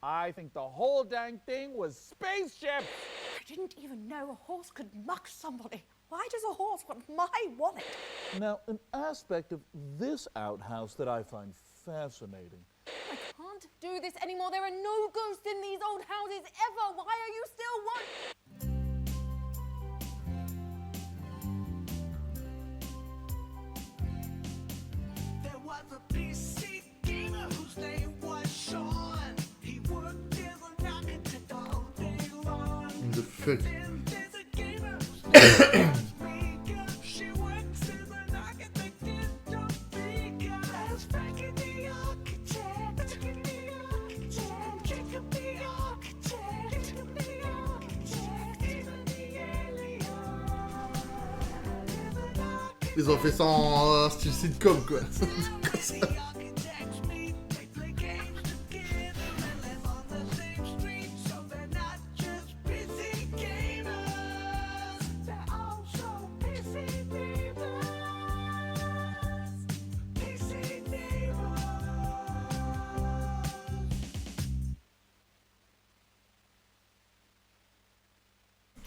I think the whole dang thing was spaceship. I didn't even know a horse could muck somebody. Why does a horse want my wallet? Now, an aspect of this outhouse that I find fascinating. I can't do this anymore. There are no ghosts in these old houses ever. Why are you still There was a PC gamer whose name was Sean. He worked as an architect all day long. The fuck. Then there's a gamer whose name was Rika. She works as an architect in Topeka. That's Frankie the architect. Jacob the architect. Jacob the architect. Even the alien. Ils ont fait ça en style sitcom quoi.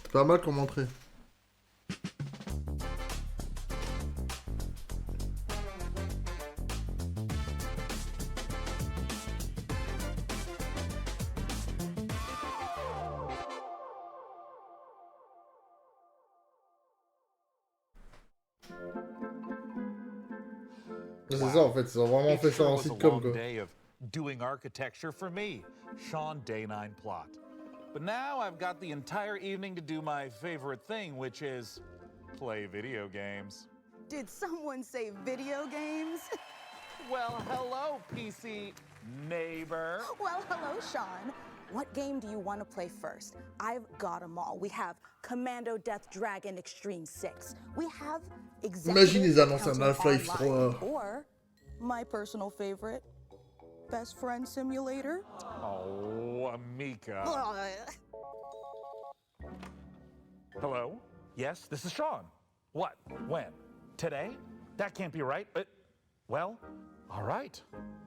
C'est pas mal comme entrée. C'est ça en fait, ils ont vraiment fait ça en sitcom quoi. Day of doing architecture for me, Sean Day 9 plot. But now I've got the entire evening to do my favorite thing, which is play video games. Did someone say video games? Well, hello, PC neighbor. Well, hello, Sean. What game do you want to play first? I've got them all. We have Commando Death Dragon Extreme 6. We have Imagine les annonces Counting à Half-Life Online. 3. Or, my personal favorite, Best Friend Simulator. Oh, Amika. Hello? Yes, this is Sean. What? When? Today? That can't be right. Well, all right.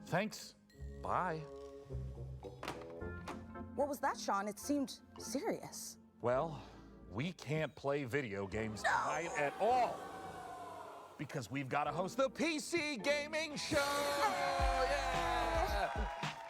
Thanks. Bye. What was that, Sean? It seemed serious. Well, we can't play video games tonight at all. Because we've got to host the PC Gaming Show! Yeah!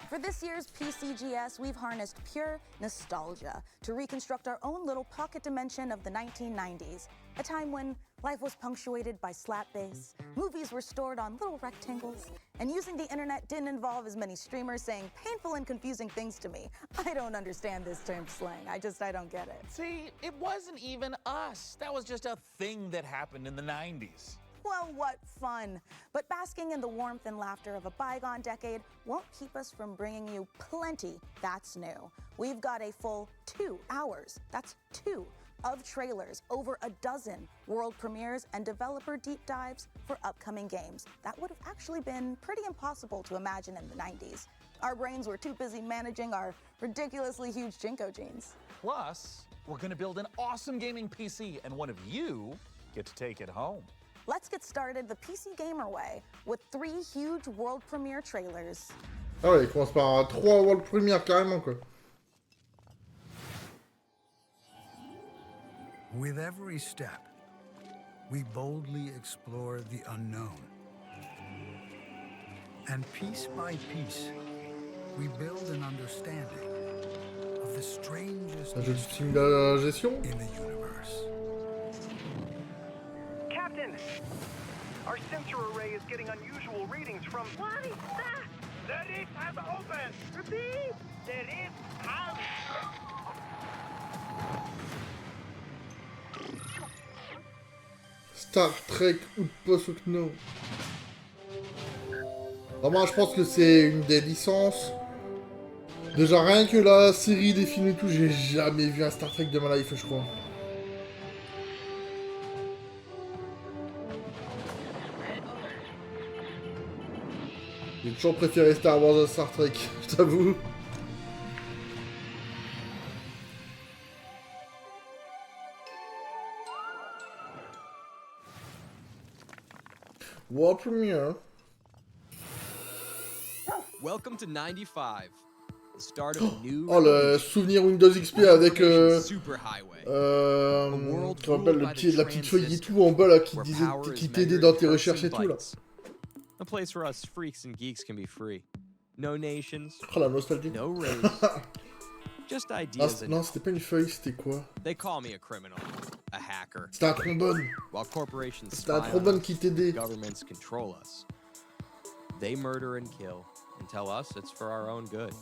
For this year's PCGS, we've harnessed pure nostalgia to reconstruct our own little pocket dimension of the 1990s, a time when life was punctuated by slap bass, movies were stored on little rectangles, and using the internet didn't involve as many streamers saying painful and confusing things to me. I don't understand this term slang. I don't get it. See, it wasn't even us. That was just a thing that happened in the 90s. Well, what fun. But basking in the warmth and laughter of a bygone decade won't keep us from bringing you plenty that's new. We've got a full 2 hours, that's 2, of trailers, over a dozen world premieres and developer deep dives for upcoming games. That would have actually been pretty impossible to imagine in the 90s. Our brains were too busy managing our ridiculously huge Jinko jeans. Plus, we're gonna build an awesome gaming PC, and one of you get to take it home. Let's get started the PC Gamer way with 3 huge world premiere trailers. Ah ouais, il commence par 3 world premiere carrément quoi. With every step, we boldly explore the unknown. And piece by piece, we build an understanding of the strangest Un jeu de mystery simulation. in the universe. Captain! Our sensor array is getting unusual readings from... What is that? The lid has opened! Repeat! The lid has... Star Trek ou Posokno. Vraiment, je pense que c'est une des licences. Déjà, rien que la série des films et tout, j'ai jamais vu un Star Trek de ma life, je crois. J'ai toujours préféré Star Wars à Star Trek, je t'avoue. World premiere. Welcome to 95. The start of a new Oh, le souvenir Windows XP avec superhighway. comment on appelle la petite feuille et tout en bas là qui disait qui t'aidait dans tes recherches et tout là. A place where us freaks and geeks can be free. No nations, Oh la nostalgie. no race, just Ah, ideas non, and c'était pas une feuille, c'était quoi? they call me a criminal, a hacker. C'était un trombone. While corporations C'était un spy on trombone us, qui t'aidait. governments control us. They murder and kill and tell us it's for our own good.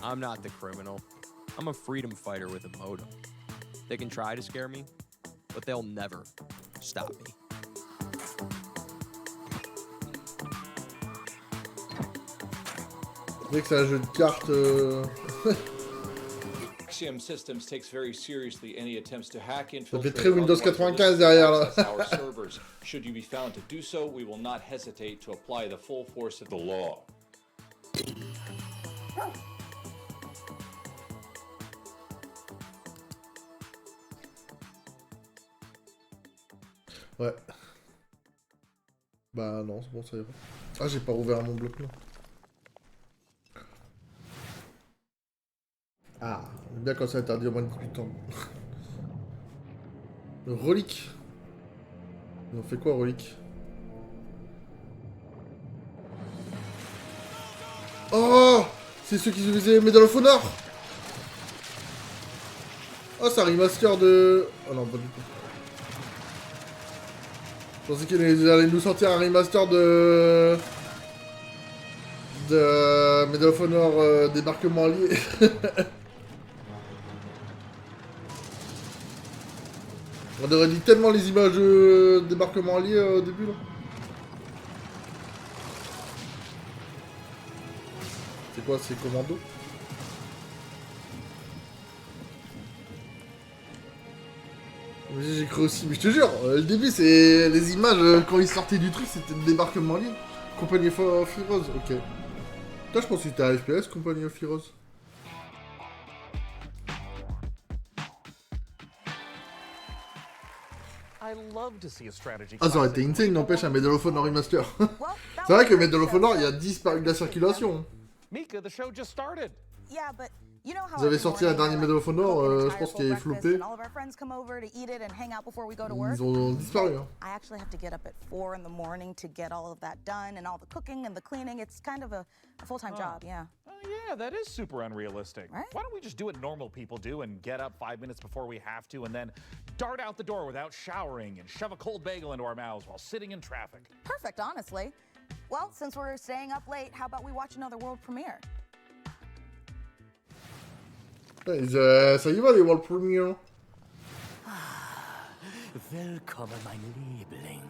I'm not the criminal. I'm a freedom fighter with a modem. They can try to scare me, but they'll never stop me. C'est vrai que c'est un jeu de cartes. Axiom Systems takes very seriously any attempts to hack, Ça fait infiltrate, très Windows or otherwise 95 derrière là. access our servers. Should you be found to do so, we will not hesitate to apply the full force of the law. Ouais. Bah non, c'est bon, ça ira. Ah, j'ai pas rouvert mon bloc, non. Ah, on est bien quand c'est interdit au moins de 18 ans. Le relique. Ils ont fait quoi, relique? Oh, c'est ceux qui faisaient Medal of Honor. Oh, c'est un remaster de... Oh non, pas du tout. Je pensais qu'ils allaient nous sortir un remaster de Medal of Honor débarquement allié. On aurait dit tellement les images débarquement allié au début là. C'est quoi, c'est commando? J'ai cru aussi, mais je te jure, le début c'est les images quand ils sortaient du truc, c'était le débarquement libre. Company of Heroes, ok. Toi je pense que c'était un FPS, Company of Heroes. Ah, ça aurait été insane, n'empêche, un Medal of Honor remaster. C'est vrai que Medal of Honor, il a disparu de la circulation. Mika, the show just started. Yeah, but you know how Vous avez every sorti la morning dernière we're, Medal of Honor, cooking a je pense qu'il tire avait full floppé. breakfast and all of our friends come over to eat it and hang out before we go to work? Ils ont disparu. Hein. I actually have to get up at 4 in the morning to get all of that done and all the cooking and the cleaning. It's kind of a full-time job, yeah. Oh, yeah, that is super unrealistic. Right? Why don't we just do what normal people do and get up 5 minutes before we have to and then dart out the door without showering and shove a cold bagel into our mouths while sitting in traffic? Perfect, honestly. Well, since we're staying up late, how about we watch another world premiere? Ça y va les World Premiere. Willkommen, mein Liebling.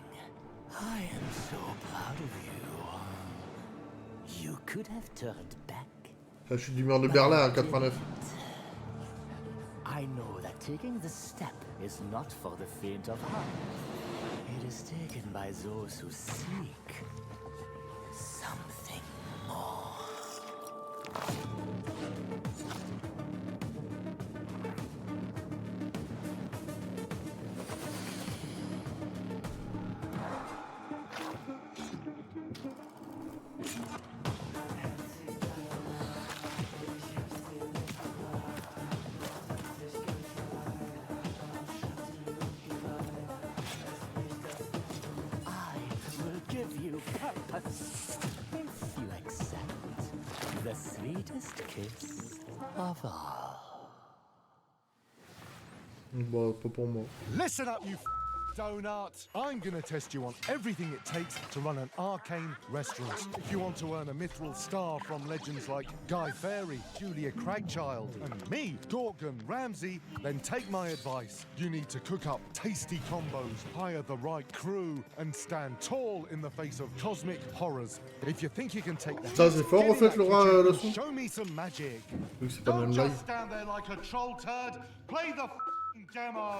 I am so proud of you. You could have turned back. Je suis du mur de Berlin à 89. I know that taking the step is not for the faint of heart. It is taken by those who seek something more. If you accept the sweetest kiss of all. Bon, pas pour moi. Listen up, you donut. I'm gonna test you on everything it takes to run an arcane restaurant. If you want to earn a mithril star from legends like Guy Fawkes, Julia Cragchild, and me, Gorgon Ramsay, then take my advice. You need to cook up tasty combos, hire the right crew, and stand tall in the face of cosmic horrors. If you think you can take that, Ça c'est fort en fait le son. show me some magic. Oui, c'est pas le même Don't live. just stand there like a troll turd. Play the demo.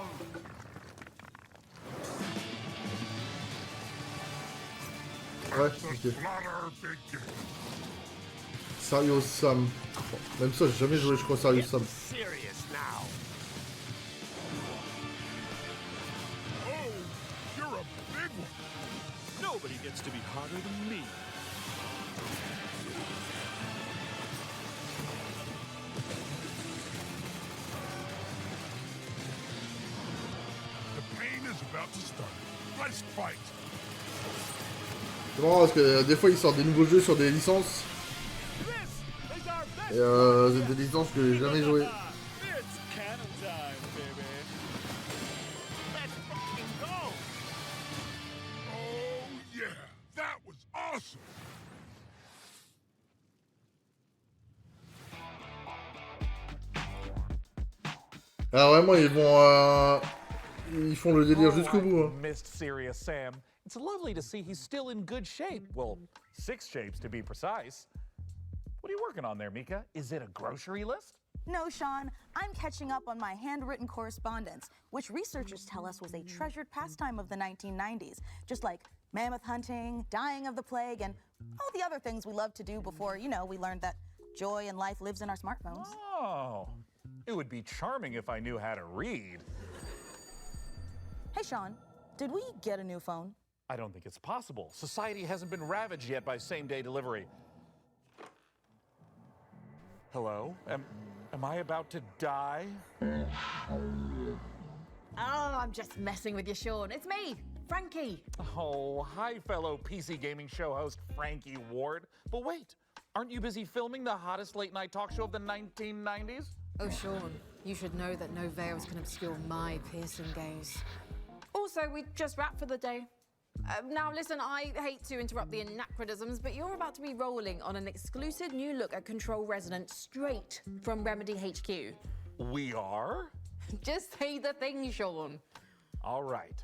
Ouais, ok. Serious Sam. Même ça, j'ai jamais joué, je crois, Serious Sam. Serious now. Oh, you're a big one. Nobody gets to be hotter than me. about to start. Let's fight. C'est marrant parce que des fois ils sortent des nouveaux jeux sur des licences. Et c'est des licences que j'ai jamais jouées. Alors vraiment ils font le délire jusqu'au bout. Hein. Missed Serious Sam. It's lovely to see he's still in good shape. Well, 6 shapes to be precise. What are you working on there, Mika? Is it a grocery list? No, Sean, I'm catching up on my handwritten correspondence, which researchers tell us was a treasured pastime of the 1990s, just like mammoth hunting, dying of the plague, and all the other things we loved to do before, you know, we learned that joy and life lives in our smartphones. Oh, it would be charming if I knew how to read. Hey, Sean, did we get a new phone? I don't think it's possible. Society hasn't been ravaged yet by same-day delivery. Hello? Am I about to die? Oh, I'm just messing with you, Sean. It's me, Frankie. Oh, hi, fellow PC gaming show host Frankie Ward. But wait, aren't you busy filming the hottest late-night talk show of the 1990s? Oh, Sean, you should know that no veils can obscure my piercing gaze. Also, we just wrapped for the day. Now listen, I hate to interrupt the anachronisms, but you're about to be rolling on an exclusive new look at Control Resonant straight from Remedy HQ. We are? Just say the thing, Sean. All right.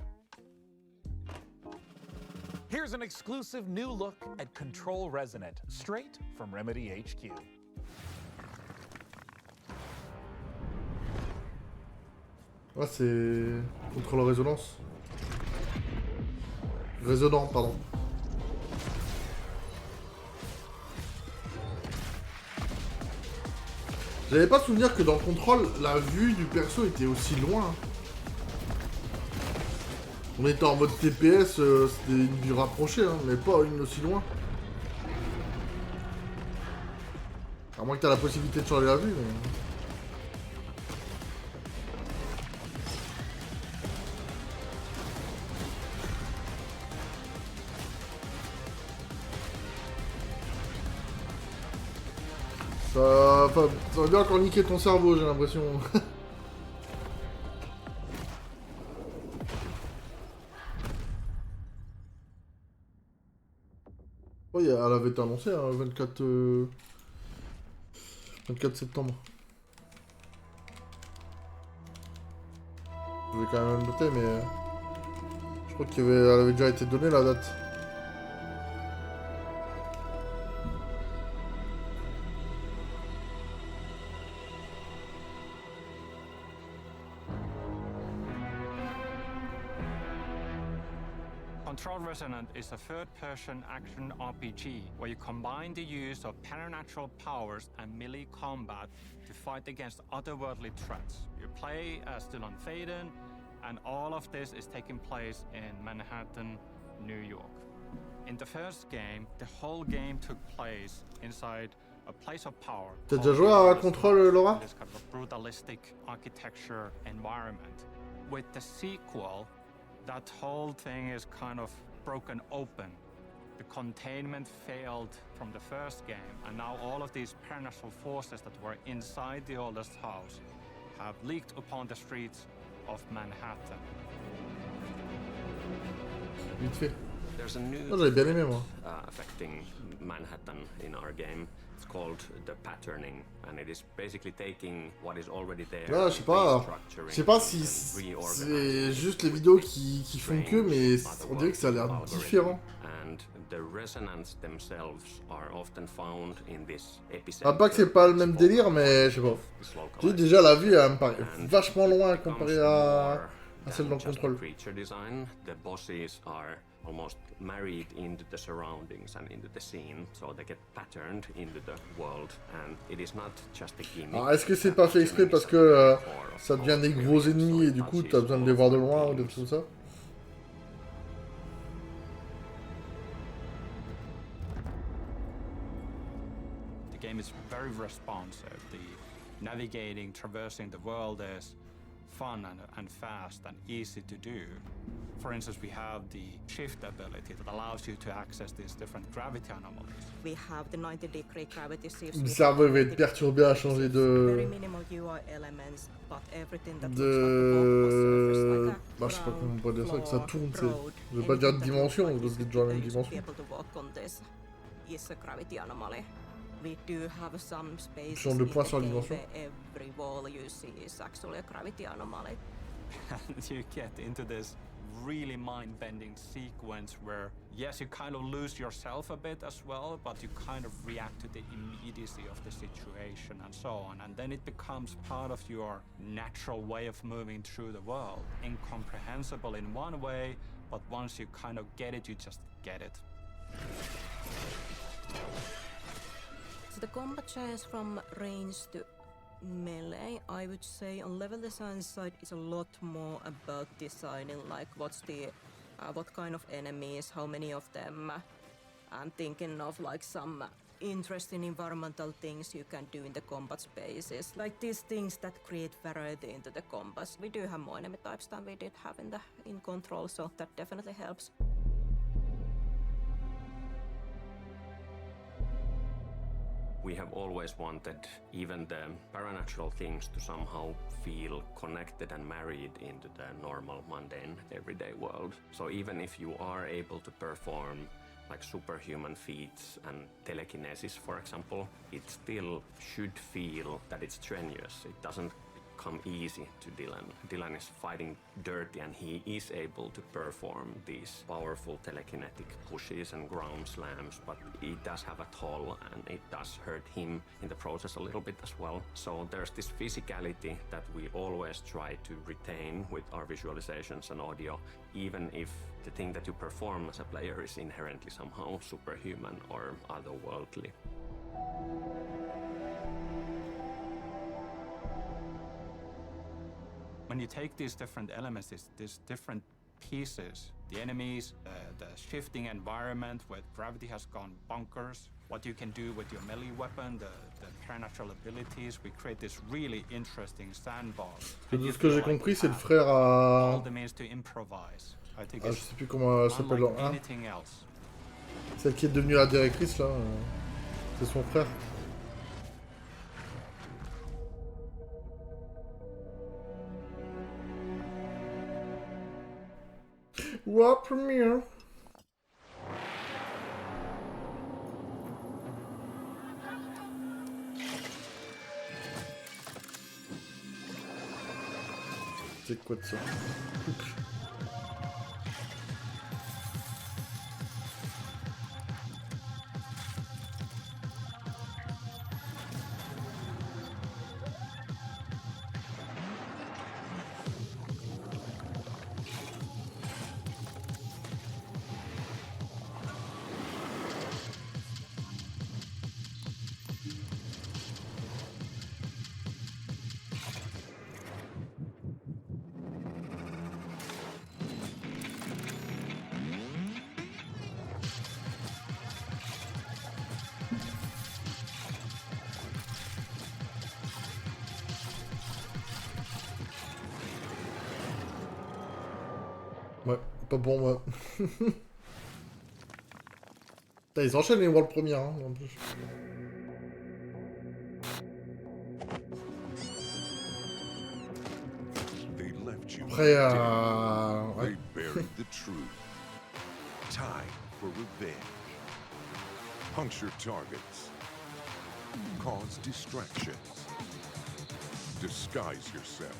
Here's an exclusive new look at Control Resonant straight from Remedy HQ. Ouais, c'est contrôle résonance. Résonnant, pardon. J'avais pas souvenir que dans le contrôle, la vue du perso était aussi loin. On était en mode TPS, c'était une vue rapprochée, hein, mais pas une aussi loin. À moins que t'as la possibilité de changer la vue, mais... Ça va bien encore niquer ton cerveau, j'ai l'impression. Oh, elle avait été annoncée, hein, 24 septembre. Je vais quand même noter, mais... Je crois qu'elle avait déjà été donnée, la date. Control Resonant is a third-person action RPG where you combine the use of paranormal powers and melee combat to fight against otherworldly threats. You play as Dylan Faden, and all of this is taking place in Manhattan, New York. In the first game, the whole game took place inside a place of power. T'as déjà joué à Control, Laura? This kind of brutalistic architecture environment. With the sequel, that whole thing is kind of broken open. The containment failed from the first game, and now all of these paranormal forces that were inside the oldest house have leaked upon the streets of Manhattan. Vite fait. There's a new j'avais bien aimé, moi. Affecting Manhattan in our game. It's called the patterning, and it is basically taking what is already there. Là, je sais pas si c'est juste les vidéos qui font que, mais on dirait que ça a l'air différent. And the resonance themselves are often found in this Ah, pas que c'est pas le même délire, mais je sais pas. J'ai déjà la vue, elle me paraît vachement loin comparée à celle dans le contrôle. Creature design, the bosses are almost married into the surroundings and into the scene, so they get patterned into the world, and it is not just a gimmick. Alors, est-ce que c'est pas fait exprès parce que ça devient des gros ennemis et du coup t'as besoin de les voir de loin ou des trucs comme ça? The game is very responsive. The navigating, traversing the world is fun and fast and easy to do. for instance, we have the shift ability that allows you to access these different gravity anomalies. We have the 90-degree gravity shifts. Le cerveau va être perturbé à changer Very de... minimal UI elements, but everything that de... Bah, je sais pas comment on peut dire ça, que ça tourne, tu sais. Je vais pas dire de dimension, on doit être dans la même dimension. Is a gravity anomaly. We do have some spaces Change de point sur la in the dimension. game where every wall you see is actually a gravity anomaly. And you get into this really mind-bending sequence where, yes, you kind of lose yourself a bit as well, but you kind of react to the immediacy of the situation and so on. And then it becomes part of your natural way of moving through the world. Incomprehensible in one way, but once you kind of get it, you just get it. So the combat change from range to melee, I would say on level design side is a lot more about designing like what's the what kind of enemies, how many of them. I'm thinking of like some interesting environmental things you can do in the combat spaces, like these things that create variety into the combats. We do have more enemy types than we did have in Control, so that definitely helps. We have always wanted even the paranatural things to somehow feel connected and married into the normal, mundane, everyday world. So even if you are able to perform like superhuman feats and telekinesis, for example, it still should feel that it's strenuous. It doesn't come easy to Dylan. Dylan is fighting dirty and he is able to perform these powerful telekinetic pushes and ground slams, but it does have a toll and it does hurt him in the process a little bit as well. So there's this physicality that we always try to retain with our visualizations and audio, even if the thing that you perform as a player is inherently somehow superhuman or otherworldly. When you take these different elements, these different pieces, the enemies, the shifting environment where gravity has gone bonkers, what you can do with your melee weapon, the paranatural abilities, we create this really interesting sandbox. De ce que j'ai compris, c'est le frère à... All the means to improvise. I think Ah, je sais plus comment elle s'appelle dans un. anything else. Celle qui est devenue la directrice, là, c'est son frère. What premiere? C'est quoi de ça? Ouais, pas pour moi. Putain, ils enchaînent les world premières, hein, en plus. Après, ouais. They buried the truth. Time for revenge. Puncture targets. Cause distractions. Disguise yourself.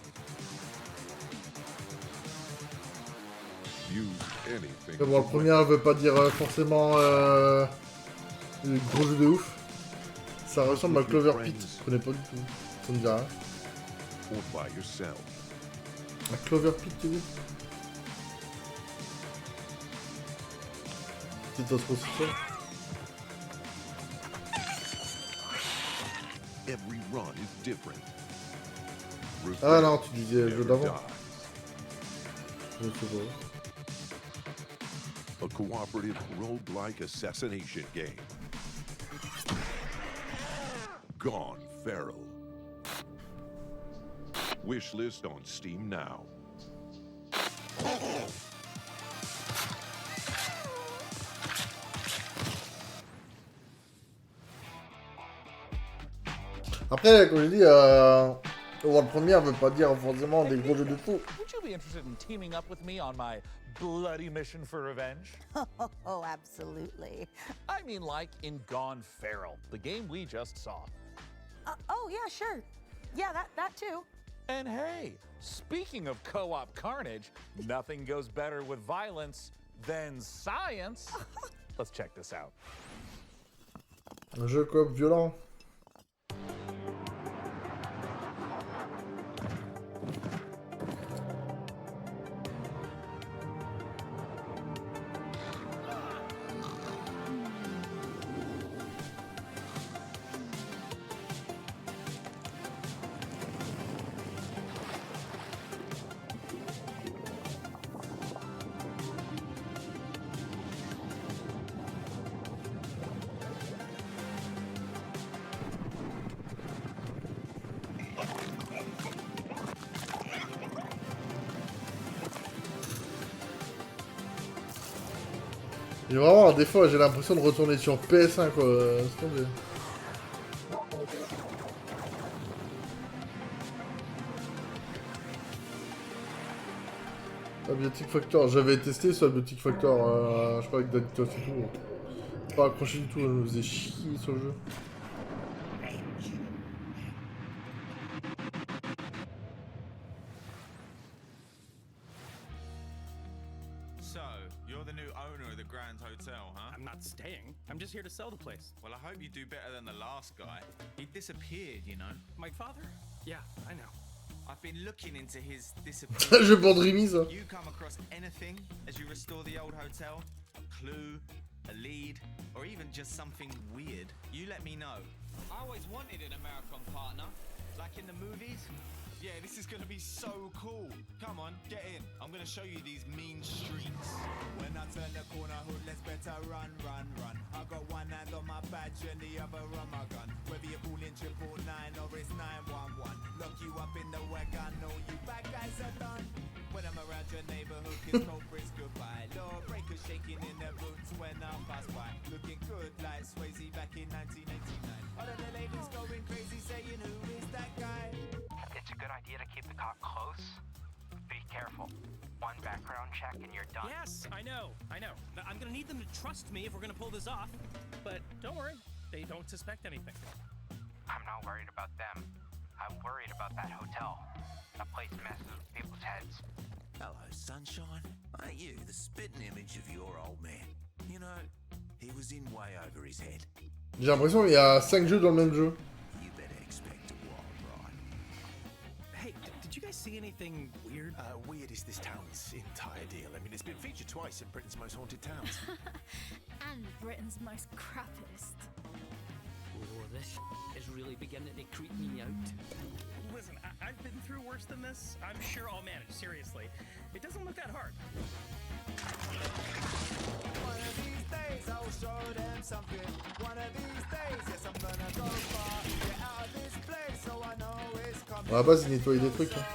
Use anything. Bon, le premier veut pas dire forcément gros jeu de ouf. Ça ressemble à Clover Pit, je connais pas du tout. Ça me dit rien. Or by yourself. À Clover Pit, tu dis? C'est autre chose. Every run is different. Ah non, tu disais le jeu d'avant. Je sais pas. A cooperative roguelike assassination game. Gone Feral. Wishlist on Steam now. Après, comme je dis, World Premiere veut pas dire forcément des gros jeux de fou. Would you be interested in teaming up with me on my bloody mission for revenge? Oh, absolutely. I mean like in Gone Feral, the game we just saw. Oh, yeah, sure. Yeah, that too. And hey, speaking of co-op carnage, nothing goes better with violence than science. Let's check this out. Un jeu coop violent. J'ai vraiment des fois j'ai l'impression de retourner sur PS1 quoi. C'est tombé. Abiotic Factor, j'avais testé ce Abiotic Factor, je sais pas avec Daditos et tout. Pas accroché du tout, je me faisais chier sur le jeu. So, you're the new owner of the Grand Hotel, huh? I'm not staying. I'm just here to sell the place. Well, I hope you do better than the last guy. He disappeared, you know. My father? Yeah, I know. I've been looking into his disappearance. Je bande Rémi ça. You come across anything as you restore the old hotel? A clue, a lead, or even just something weird? You let me know. I always wanted an American partner, like in the movies. Yeah, this is gonna be so cool. Come on, get in. I'm gonna show you these mean streets. When I turn the corner, hood, let's better run, run, run. I got one hand on my badge and the other on my gun. Whether you're calling 999 or it's 911. Lock you up in the wagon, all you bad guys are done. When I'm around your neighborhood, kiss no friends goodbye. Law breakers shaking in their boots when I pass by. Looking good like Swayze back in 1989. All of the ladies going crazy saying, who is that guy? It's a good idea to keep the cop close. Be careful. One background check and you're done. Yes, I know. I'm gonna need them to trust me if we're gonna pull this off. But don't worry, they don't suspect anything. I'm not worried about them. I'm worried about that hotel. That place messes with people's heads. Hello, sunshine. Ain't you the spitting image of your old man? You know, he was in way over his head. J'ai l'impression qu'il y a 5 jeux dans le même jeu. You better expect a wild ride. Hey, did you guys see anything weird? Weird is this town's entire deal. I mean, it's been featured twice in Britain's Most Haunted Towns. And Britain's most crappiest. Oh, this is really beginning to creep me out. Listen, I've been through worse than this. I'm sure I'll manage, seriously. It doesn't look that hard. One of these days I'll show them something. One of these days, yes, I'm gonna go far. Get out of this place so I know it's coming. À la base, ils nettoyaient des trucs. Hein.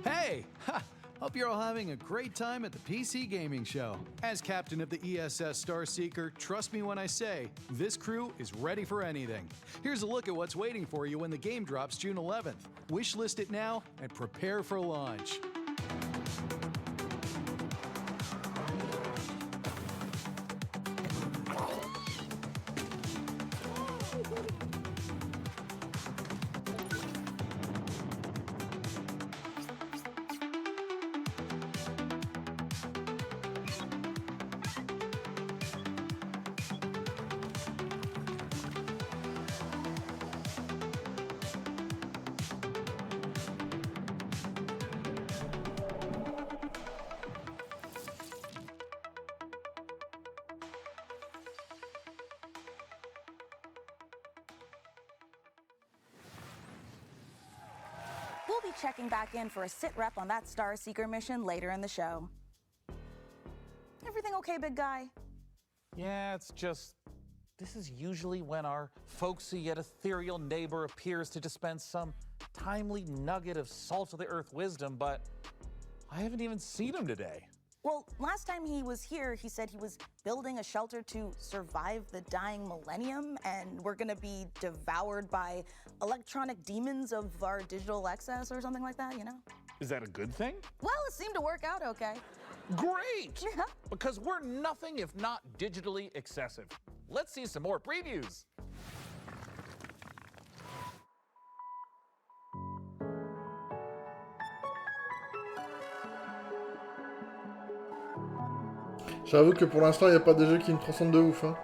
Hey! Ha! Hope you're all having a great time at the PC Gaming Show. As captain of the ESS Starseeker, trust me when I say, this crew is ready for anything. Here's a look at what's waiting for you when the game drops June 11th. Wishlist it now and prepare for launch. We'll be checking back in for a sit rep on that Starseeker mission later in the show. Everything okay, big guy? Yeah, it's just, this is usually when our folksy yet ethereal neighbor appears to dispense some timely nugget of salt-of-the-earth wisdom, but I haven't even seen him today. Well, last time he was here, he said he was building a shelter to survive the dying millennium, and we're gonna be devoured by electronic demons of our digital excess or something like that, you know? Is that a good thing? Well, it seemed to work out okay. Great! Yeah. Because we're nothing if not digitally excessive. Let's see some more previews. J'avoue que pour l'instant, il n'y a pas de jeu qui me transcende de ouf. Hein.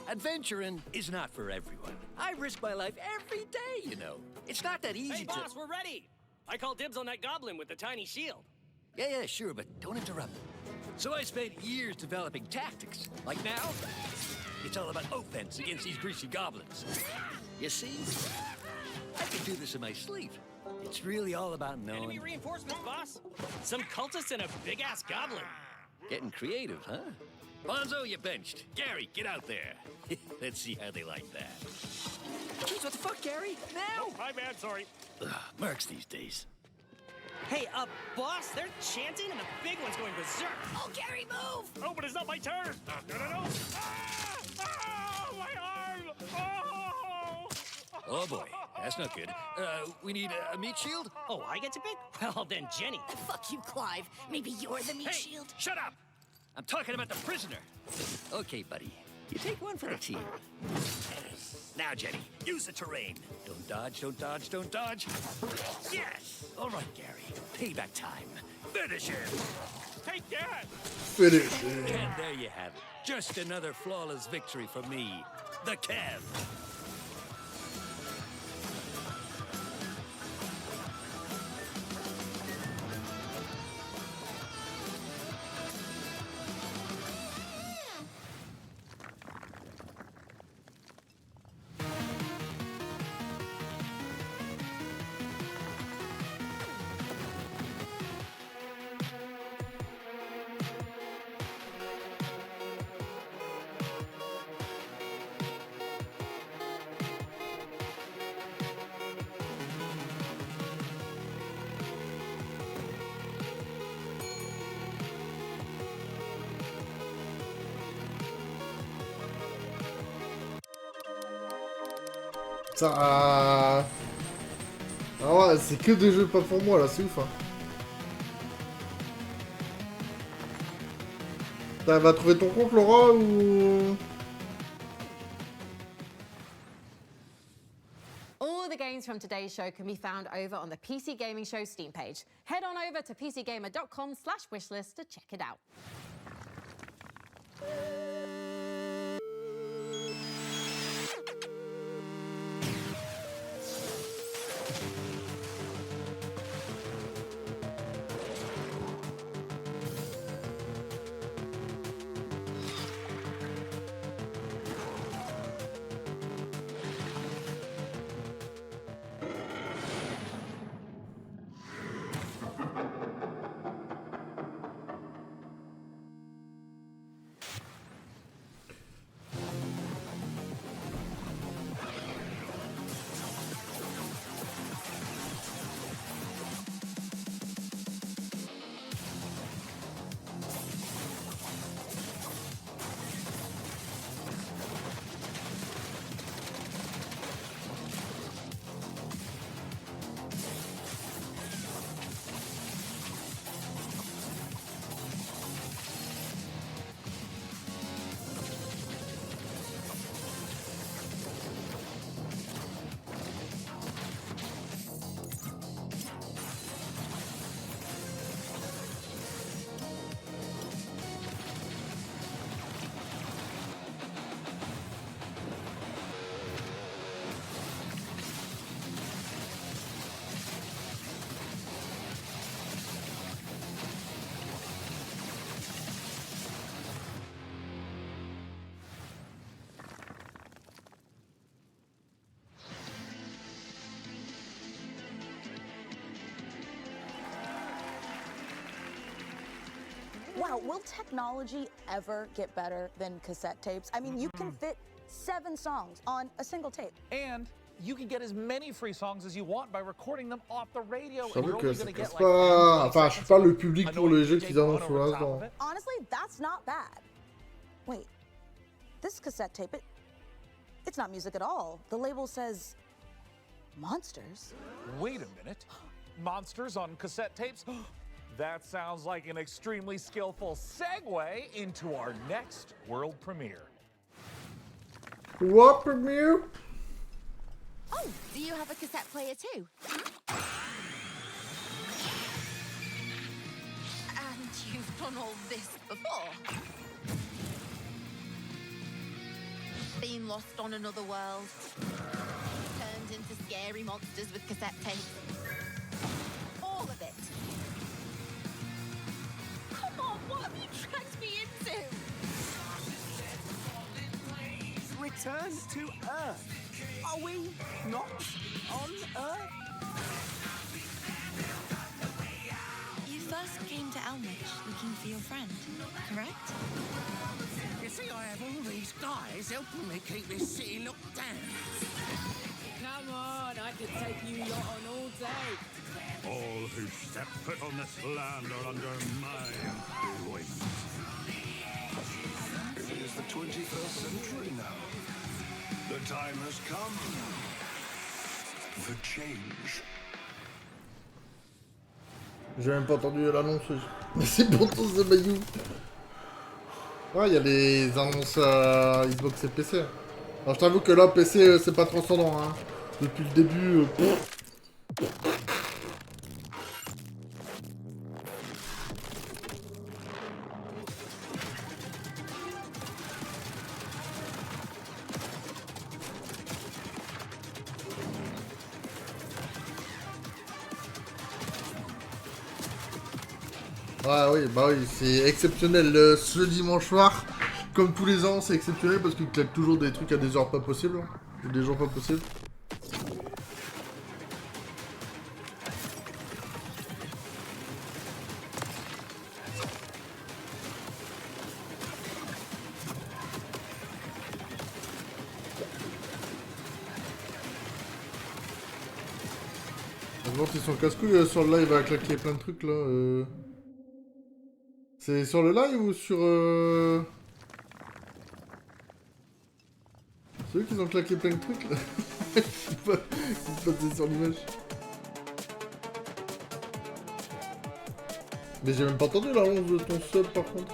Adventuring is not for everyone. I risk my life every day, you know. It's not that easy Hey, boss, we're ready. I call dibs on that goblin with the tiny shield. Yeah, sure, but don't interrupt. So I spent years developing tactics. Like now, it's all about offense against these greasy goblins. You see? I can do this in my sleep. It's really all about knowing... Enemy reinforcements, boss. Some cultists and a big-ass goblin. Getting creative, huh? Bonzo, you benched. Gary, get out there. Let's see how they like that. Jeez, what the fuck, Gary? Now? Oh, my bad, sorry. Ugh, Mercs these days. Hey, boss, they're chanting and the big one's going berserk. Oh, Gary, move! Oh, but it's not my turn. No. Ah! Oh, my arm! Oh! Oh boy, that's not good. We need a meat shield? Oh, I get to pick? Well, then Jenny. Fuck you, Clive. Maybe you're the meat shield. Shut up! I'm talking about the prisoner. Okay, buddy. You take one for the team. Now, Jenny, use the terrain. Don't dodge, don't dodge, don't dodge. Yes! All right, Gary. Payback time. Finish him! Take that! Finish him. And there you have it. Just another flawless victory for me, the Kev. Ça... Ah ouais, c'est que des jeux pas pour moi là, c'est ouf. Hein. T'as trouvé ton compte, Laura, ou... All the games from today's show can be found over on the PC Gaming Show Steam page. Head on over to pcgamer.com/wishlist to check it out. Wow, will technology ever get better than cassette tapes? I mean, you can fit 7 songs on a single tape. And you can get as many free songs as you want by recording them off the radio. J'avoue que ça casse pas... Enfin, je suis pas le public pour les jeux qu'ils annoncent pour l'instant. Honestly, that's not bad. Wait, this cassette tape, it's not music at all. The label says monsters. Wait a minute. Monsters on cassette tapes? That sounds like an extremely skillful segue into our next world premiere. What premiere? Oh, do you have a cassette player too? And you've done all this before? Been lost on another world? Turned into scary monsters with cassette tapes? All of it? Come on, what have you dragged me into? Return to Earth. Are we not on Earth? You first came to Elmwich looking for your friend, correct? You see, I have all these guys helping me keep this city locked down. Come on, I could take you lot on all day. All who step foot on this land are under my influence. It is the 21st century now. The time has come for change. J'ai même pas entendu l'annonce. Mais c'est pourtant ce bayou. Ouais, il y a les annonces à Xbox et PC. Alors je t'avoue que là, PC, c'est pas transcendant. Hein. Depuis le début... Ah oui, bah oui, c'est exceptionnel. Ce dimanche soir, comme tous les ans, c'est exceptionnel parce qu'ils claquent toujours des trucs à des heures pas possibles. Ou des jours pas possibles. Je vois qu'ils sont casse-couilles sur le live à claquer plein de trucs là. C'est sur le live ou sur... C'est eux qui ont claqué plein de trucs là. Je sais pas, c'est sur l'image. Mais j'ai même pas entendu la 11 de ton sub par contre.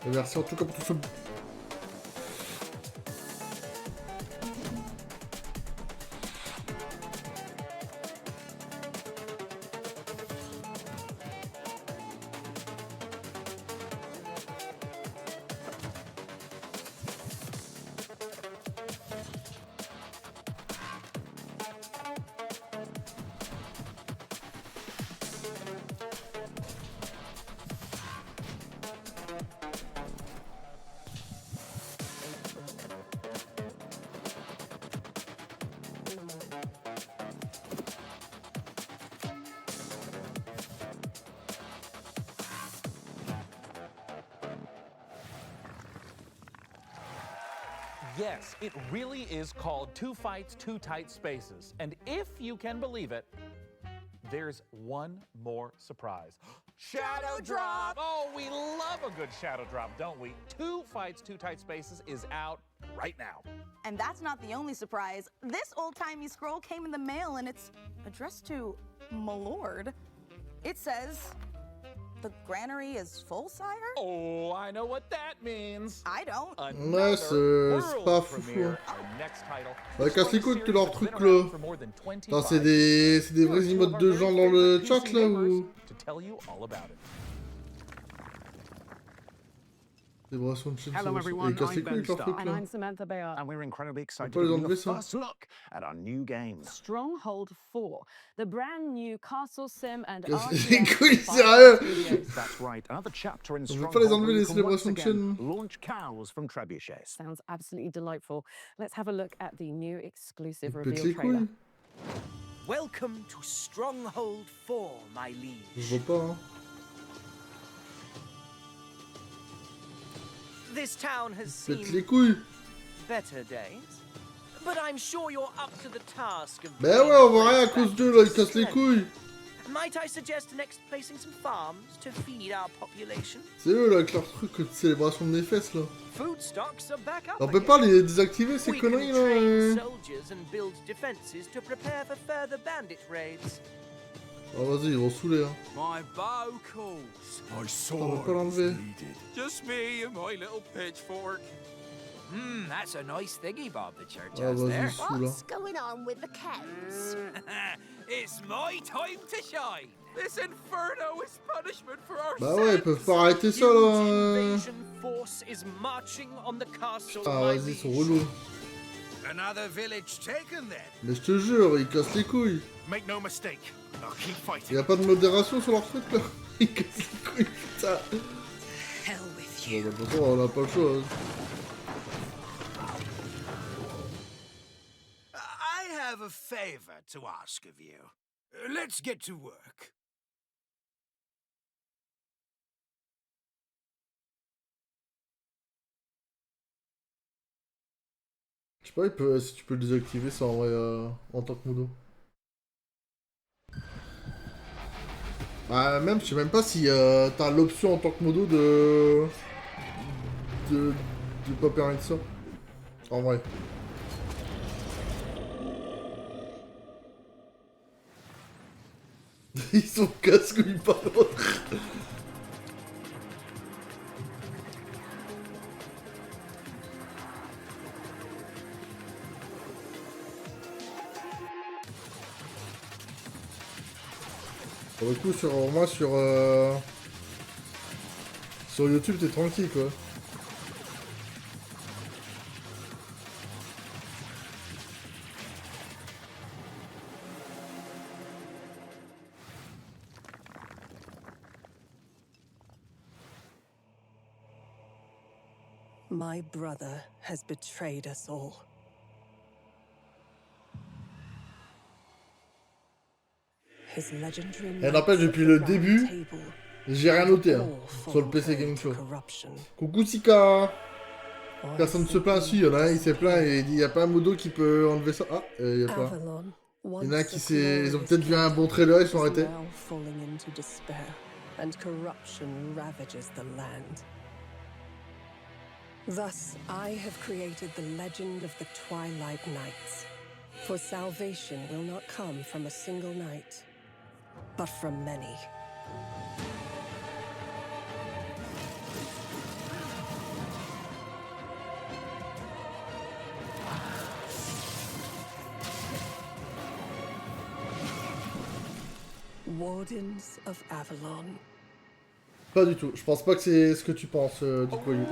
Et merci en tout cas pour ton sub. Yes, it really is called Two Fights, Two Tight Spaces. And if you can believe it, there's one more surprise. Shadow drop! Oh, we love a good shadow drop, don't we? Two Fights, Two Tight Spaces is out right now. And that's not the only surprise. This old-timey scroll came in the mail and it's addressed to Milord. It says, "The granary is full, sire?" Oh, I know what that means. I don't. Ouais, c'est pas fou. Ouais, casse les couilles de tous leurs trucs là. Attends, c'est des vrais emotes de gens dans le chat là ou... Hello everyone, I'm Ben Starr, and I'm Samantha Bayard, and we're incredibly excited to give you a first look at our new game, Stronghold 4, the brand new castle sim and RTS. That's right, another chapter in Stronghold where you can once again launch cows from trebuchets. Sounds absolutely delightful. Let's have a look at the new exclusive reveal trailer. Welcome to Stronghold 4, my liege. Je vois pas, hein. This town has Pète seen les couilles. better days, but I'm sure you're up to the task of. Ben ouais, on voit rien à cause d'eux là, ils cassent les couilles. Might I suggest next placing some farms to feed our population? C'est eux là avec leur truc de célébration de mes fesses là. Food stocks are back up On peut again. pas les désactiver ces We conneries can train là. soldiers and build defenses to prepare for further bandit raids. Ah vas-y, ils vont saouler hein. My bow calls. My On va sword pas l'enlever. Just me and my little pitchfork. That's a nice thingy Bob the church Ah has vas-y, there. saoule hein. going on with the cows? It's my time to shine. This inferno is punishment for our Bah ouais, ils peuvent pas arrêter ça là. Force is marching on the castle. Ah vas-y, ils sont relous. Another village taken then. Mais je te jure, ils cassent les couilles. Make no mistake, I'll keep fighting. Y'a pas de modération sur leur truc là. Ils cassent les couilles, putain. Hell with Bon, bah, de toute façon, on a pas le choix. Hein. I have a favor to ask of you. Let's get to work. Je sais pas si tu peux le désactiver ça en vrai en tant que modo. Bah même, je sais même pas si t'as l'option en tant que modo de pas permettre ça. En vrai. Ils sont casse-couilles par l'autre. Pour le coup, au moins sur YouTube, t'es tranquille quoi. My brother has betrayed us all. His legendary Et n'empêche, depuis le début, j'ai rien noté hein, sur le PC Game Show. Coucou Sika. Personne ne se plaint, si, il y en a un, il s'est plaint et il dit, y a pas un modo qui peut enlever ça. Ah, il y a pas. Il y en a un qui s'est... Ils ont peut-être vu un bon trailer, ils sont arrêtés. And corruption ravages the land. Thus, I have created the legend of the Twilight Nights. For salvation will not come from a single night, but from many. Wardens of Avalon. Pas du tout. Je pense pas que c'est ce que tu penses du voyou.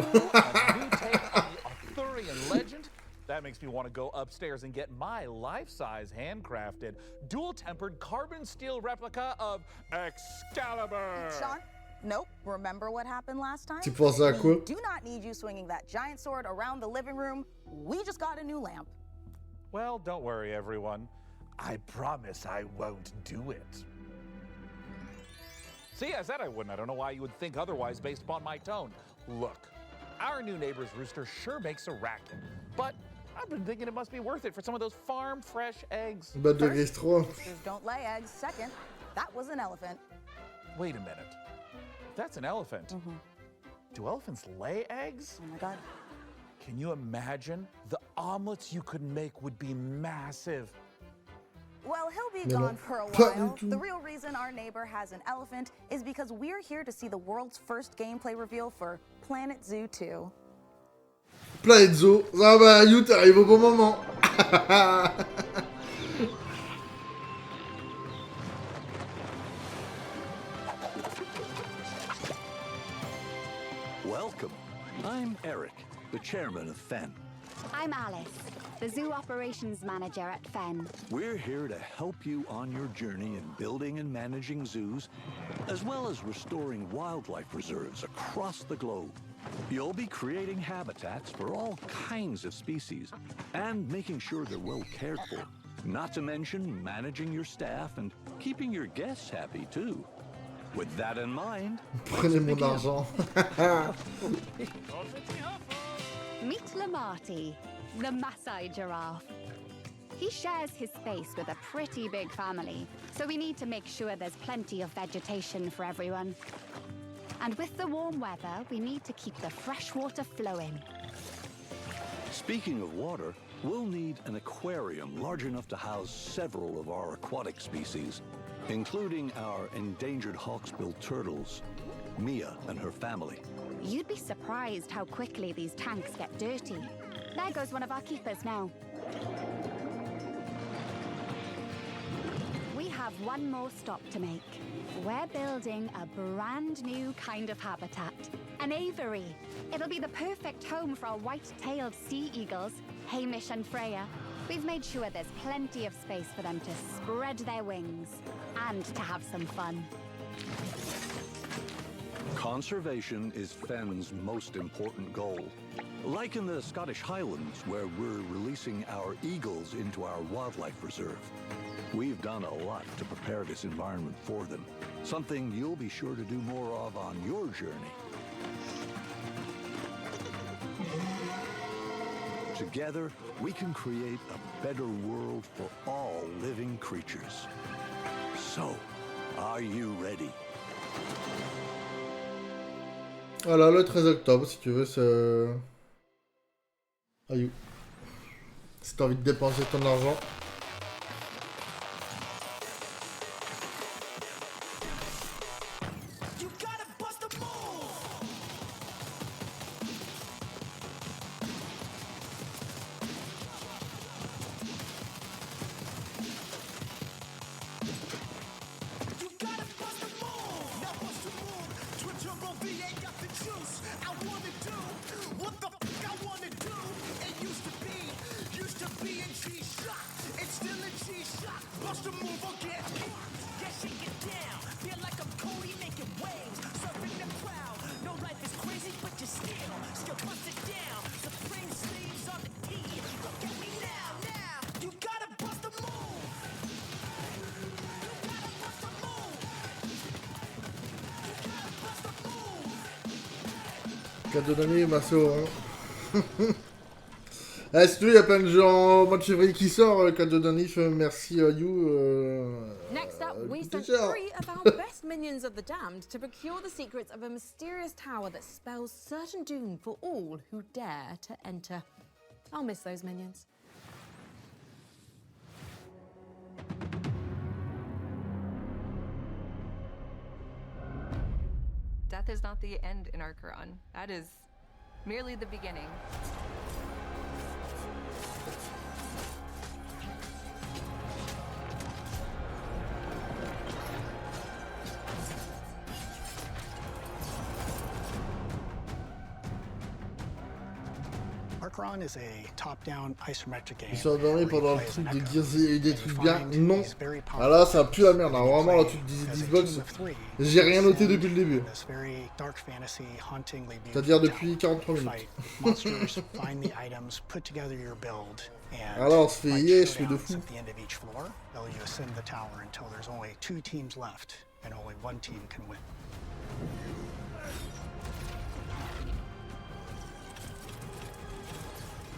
That makes me want to go upstairs and get my life-size handcrafted, dual-tempered carbon steel replica of Excalibur. Sean? Nope. Remember what happened last time? Tu penses à quoi? We do not need you swinging that giant sword around the living room. We just got a new lamp. Well, don't worry, everyone. I promise I won't do it. See, I said I wouldn't. I don't know why you would think otherwise based upon my tone. Look, our new neighbor's rooster sure makes a racket, but I've been thinking it must be worth it for some of those farm-fresh eggs. Bah de Gris 3. Roosters don't lay eggs. Second, that was an elephant. Wait a minute. That's an elephant. Do elephants lay eggs? Oh my god. Can you imagine? The omelets you could make would be massive. Well, he'll be gone for a while. The real reason our neighbor has an elephant is because we're here to see the world's first gameplay reveal for Planet Zoo 2. Planet Zoo. Ah bah, You, t'arrives au bon moment. Welcome. I'm Eric, the chairman of FEN. I'm Alice, the Zoo Operations Manager at FEN. We're here to help you on your journey in building and managing zoos, as well as restoring wildlife reserves across the globe. You'll be creating habitats for all kinds of species and making sure they're well cared for, Not to mention managing your staff and keeping your guests happy too. With that in mind, Prenez mon argent. Meet Lamarty, the Maasai giraffe. He shares his space with a pretty big family, so we need to make sure there's plenty of vegetation for everyone. And with the warm weather, we need to keep the fresh water flowing. speaking of water, we'll need an aquarium large enough to house several of our aquatic species, including our endangered hawksbill turtles, Mia and her family. You'd be surprised how quickly these tanks get dirty. There goes one of our keepers now. We have one more stop to make. We're building a brand new kind of habitat, an aviary. It'll be the perfect home for our white-tailed sea eagles, Hamish and Freya. We've made sure there's plenty of space for them to spread their wings and to have some fun. Conservation is Fenn's most important goal. Like in the Scottish Highlands, where we're releasing our eagles into our wildlife reserve. We've done a lot to prepare this environment for them, something you'll be sure to do more of on your journey. Together, we can create a better world for all living creatures. So, are you ready? Voilà, le 13 octobre, si tu veux, c'est... Ayou. Si t'as envie de dépenser ton argent. Cadeau d'année, Masso, hein. Eh, si tu veux, il y a plein de gens en mois de février qui sort, cadeau d'année, merci à you. Next up, we sent 3 of our best minions of the damned to procure the secrets of a mysterious tower that spells certain doom for all who dare to enter. I'll miss those minions. Death is not the end in our Quran. That is merely the beginning. Quran is a top-down isometric game. Ils sont endormis pendant le truc de dire des trucs bien. Non. Ah là, ça pue la merde. Hein. Vraiment, là, tu te dis Xbox. J'ai rien noté depuis le début. C'est-à-dire depuis 43 minutes. Alors, on se fait yeah, je fais de fou.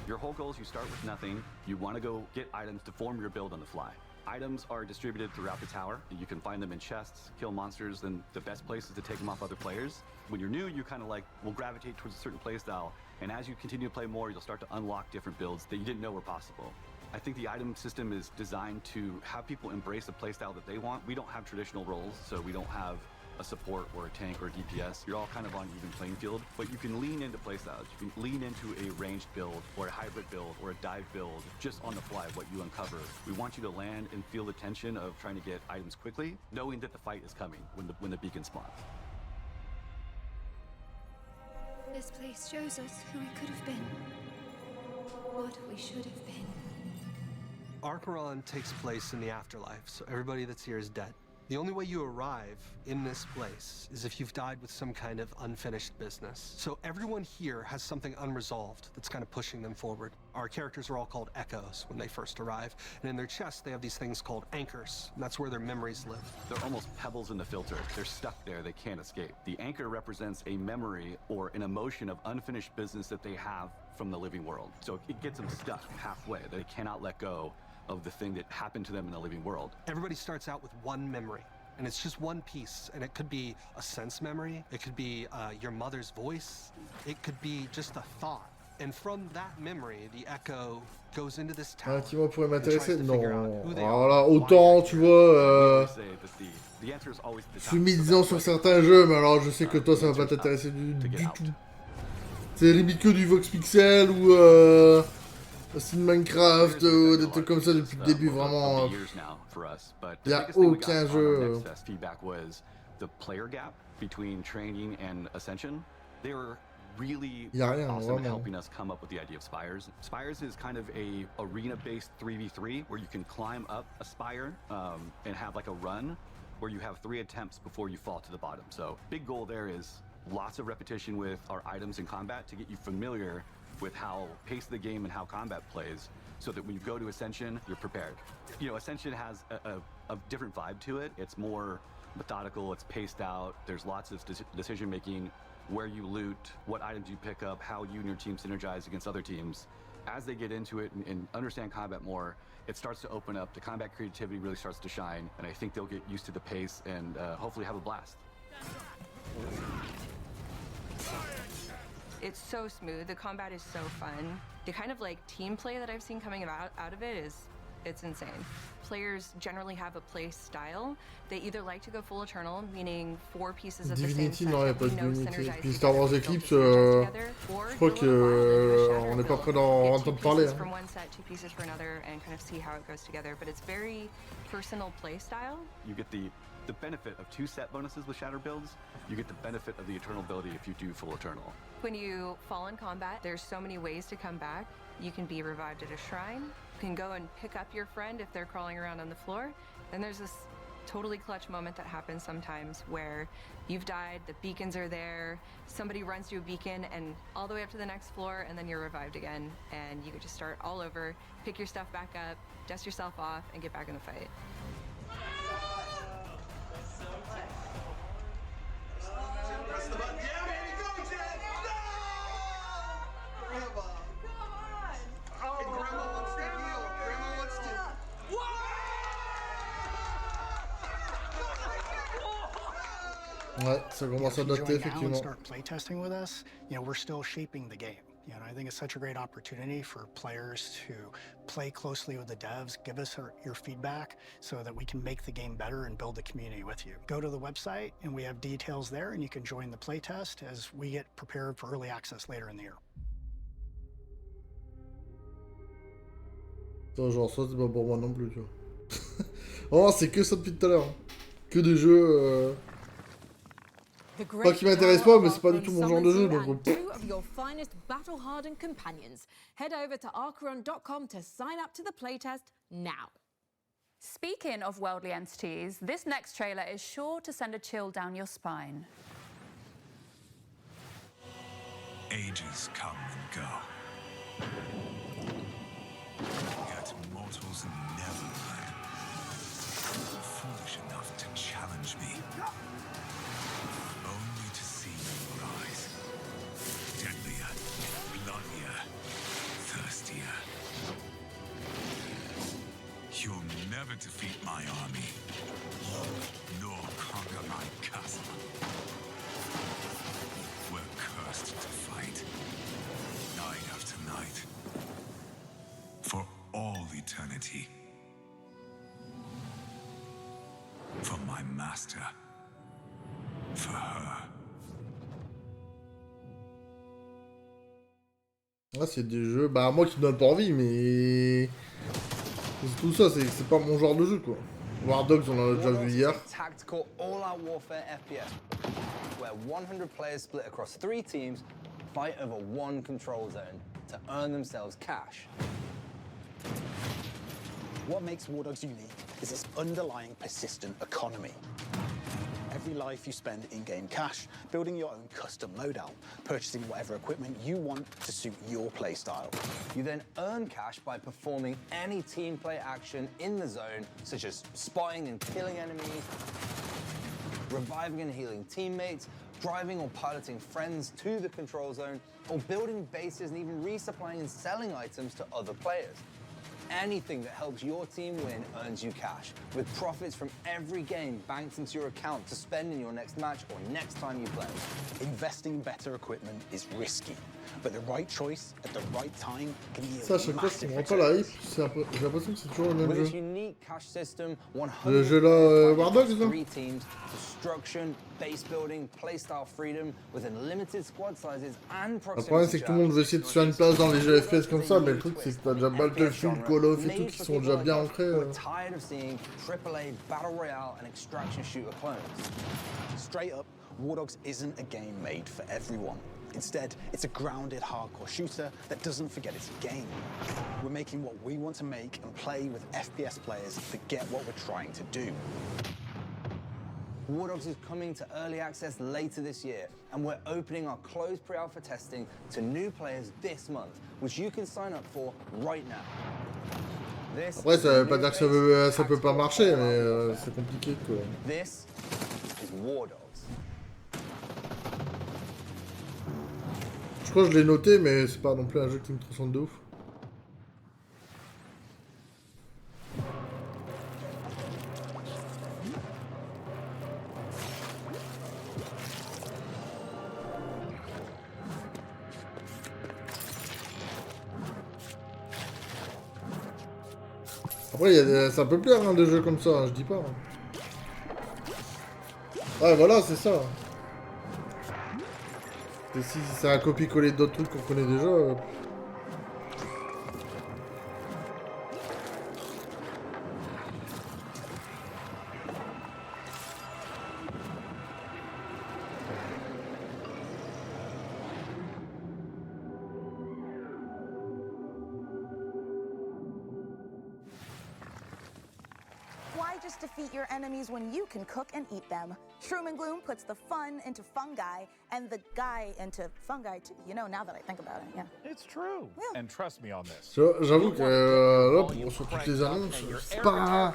Your whole goal is you start with nothing. You want to go get items to form your build on the fly. Items are distributed throughout the tower. You can find them in chests, kill monsters, then the best place is to take them off other players. When you're new, you kind of like will gravitate towards a certain play style, and as you continue to play more, you'll start to unlock different builds that you didn't know were possible. I think the item system is designed to have people embrace the playstyle that they want. We don't have traditional roles, so we don't have a support or a tank or a DPS. You're all kind of on even playing field, but you can lean into playstyles. You can lean into a ranged build or a hybrid build or a dive build just on the fly, what you uncover. We want you to land and feel the tension of trying to get items quickly, knowing that the fight is coming when the beacon spawns. This place shows us who we could have been, what we should have been. Our Quran takes place in the afterlife, so everybody that's here is dead. The only way you arrive in this place is if you've died with some kind of unfinished business. So everyone here has something unresolved that's kind of pushing them forward. Our characters are all called echoes when they first arrive, and in their chests they have these things called anchors, and that's where their memories live. They're almost pebbles in the filter. They're stuck there, they can't escape. The anchor represents a memory or an emotion of unfinished business that they have from the living world. So it gets them stuck halfway. They cannot let go of the thing that happened to them in the living world. Everybody starts out with one memory, and it's just one piece, and it could be a sense memory, it could be your mother's voice, it could be just a thought. And from that memory, the echo goes into this tower. Qui moi pourrait m'intéresser? Non. Alors là, autant, tu vois, je suis médisant sur certains jeux, mais alors je sais que toi, ça va pas t'intéresser du tout. C'est limite que du Vox Pixel ou c'est Minecraft ou des trucs comme ça depuis le début, vraiment. Il n'y a aucun jeu. Really awesome at helping us come up with the idea of spires. Spires is kind of a arena-based 3v3 where you can climb up a spire and have like a run where you have 3 attempts before you fall to the bottom. So big goal there is lots of repetition with our items in combat to get you familiar with how pace of the game and how combat plays, so that when you go to Ascension, you're prepared. You know, Ascension has a different vibe to it. It's more methodical, it's paced out, there's lots of decision making, where you loot, what items you pick up, how you and your team synergize against other teams. As they get into it and understand combat more, it starts to open up, the combat creativity really starts to shine, and I think they'll get used to the pace and hopefully have a blast. It's so smooth, the combat is so fun. The kind of like team play that I've seen coming out of it it's insane. Players generally have a play style. They either like to go full eternal, meaning 4 pieces of the same set non, il n'y a pas de no Divinity. synergized Puis Star Wars Eclipse, je crois qu'on n'est pas prêt d'en entendre parler. From one set, 2 pieces for another, and kind of see how it goes together. But it's very personal play style. You get the benefit of 2 set bonuses with Shatter builds. You get the benefit of the Eternal ability if you do full Eternal. When you fall in combat, there's so many ways to come back. You can be revived at a shrine. You can go and pick up your friend if they're crawling around on the floor. Then there's this totally clutch moment that happens sometimes where you've died, the beacons are there, somebody runs to a beacon and all the way up to the next floor, and then you're revived again, and you get to start all over, pick your stuff back up, dust yourself off, and get back in the fight. Ouais, ça commence à dater, effectivement. Start playtesting with us. You know, we're still shaping the game. You know, I think it's such a great opportunity for players to play closely with the devs, give us your feedback so that we can make the game better and build the community with you. Go to the website and we have details there, and you can join the playtest as we get prepared for early access later in the year. Genre ça, c'est pas pour moi non plus, tu vois. Oh, c'est que ça depuis tout à l'heure. Que des jeux... Pas qui m'intéressent pas, mais c'est pas du tout mon genre de jeu, donc... Two of your finest battle-hardened companions. Head over to archeron.com to sign up to the playtest now. Speaking of worldly entities, this next trailer is sure to send a chill down your spine. Ages come and go. Yet mortals never learn. Foolish enough to challenge me. Only to see you rise. Deadlier, bloodier, thirstier. You'll never defeat my army, nor conquer my castle. We're cursed to fight, night after night, for all eternity. For my master. For her. Ah, c'est des jeux, bah moi qui me donne pas envie, mais c'est tout ça, c'est pas mon genre de jeu quoi. War Dogs, on en a déjà vu hier. Tactical all-out warfare FPS, where 100 players split across 3 teams fight over one control zone to earn themselves cash. What makes War Dogs unique is its underlying persistent economy. Every life you spend in-game cash, building your own custom loadout, purchasing whatever equipment you want to suit your playstyle. You then earn cash by performing any team play action in the zone, such as spotting and killing enemies, reviving and healing teammates, driving or piloting friends to the control zone, or building bases and even resupplying and selling items to other players. Anything that helps your team win earns you cash, with profits from every game banked into your account to spend in your next match or next time you play. Investing in better equipment is risky, but the right choice at the right time can yield Ça, à chaque fois, je comprends pas la hype. J'ai l'impression que c'est toujours le même With jeu. its unique cash system, Le jeu là, War Dogs, là. 3 teams, destruction, base building, playstyle freedom, with unlimited squad sizes and proximity. Le problème, c'est que tout le monde veut essayer de se faire une place dans les jeux FPS comme ça, mais le truc, c'est que t'as déjà Battlefield, Call of et tout qui sont déjà bien ancrés. Tired of seeing AAA battle royale and extraction shooter clones. Straight up, War Dogs isn't a game made for everyone. Instead, it's a grounded, hardcore shooter that doesn't forget it's a game. We're making what we want to make and play with FPS players that get what we're trying to do. War Dogs is coming to early access later this year, and we're opening our closed pre-alpha testing to new players this month, which you can sign up for right now. Après, ça veut pas dire que ça peut pas marcher, mais c'est compliqué quoi. This is War Dogs. Je crois que je l'ai noté, mais c'est pas non plus un jeu qui me transcende de ouf. Après, ça peut plaire hein, des jeux comme ça, hein, je dis pas. Hein. Ouais, voilà, c'est ça. Et si c'est un copier-coller d'autres trucs qu'on connaît déjà. Why just defeat your enemies when you can cook and eat them? Shroom and Gloom puts the fun into fungi and the guy into fungi too. You know, now that I think about it, yeah. It's true. Yeah. And trust me on this. J'avoue que là, sur toutes les annonces, c'est pas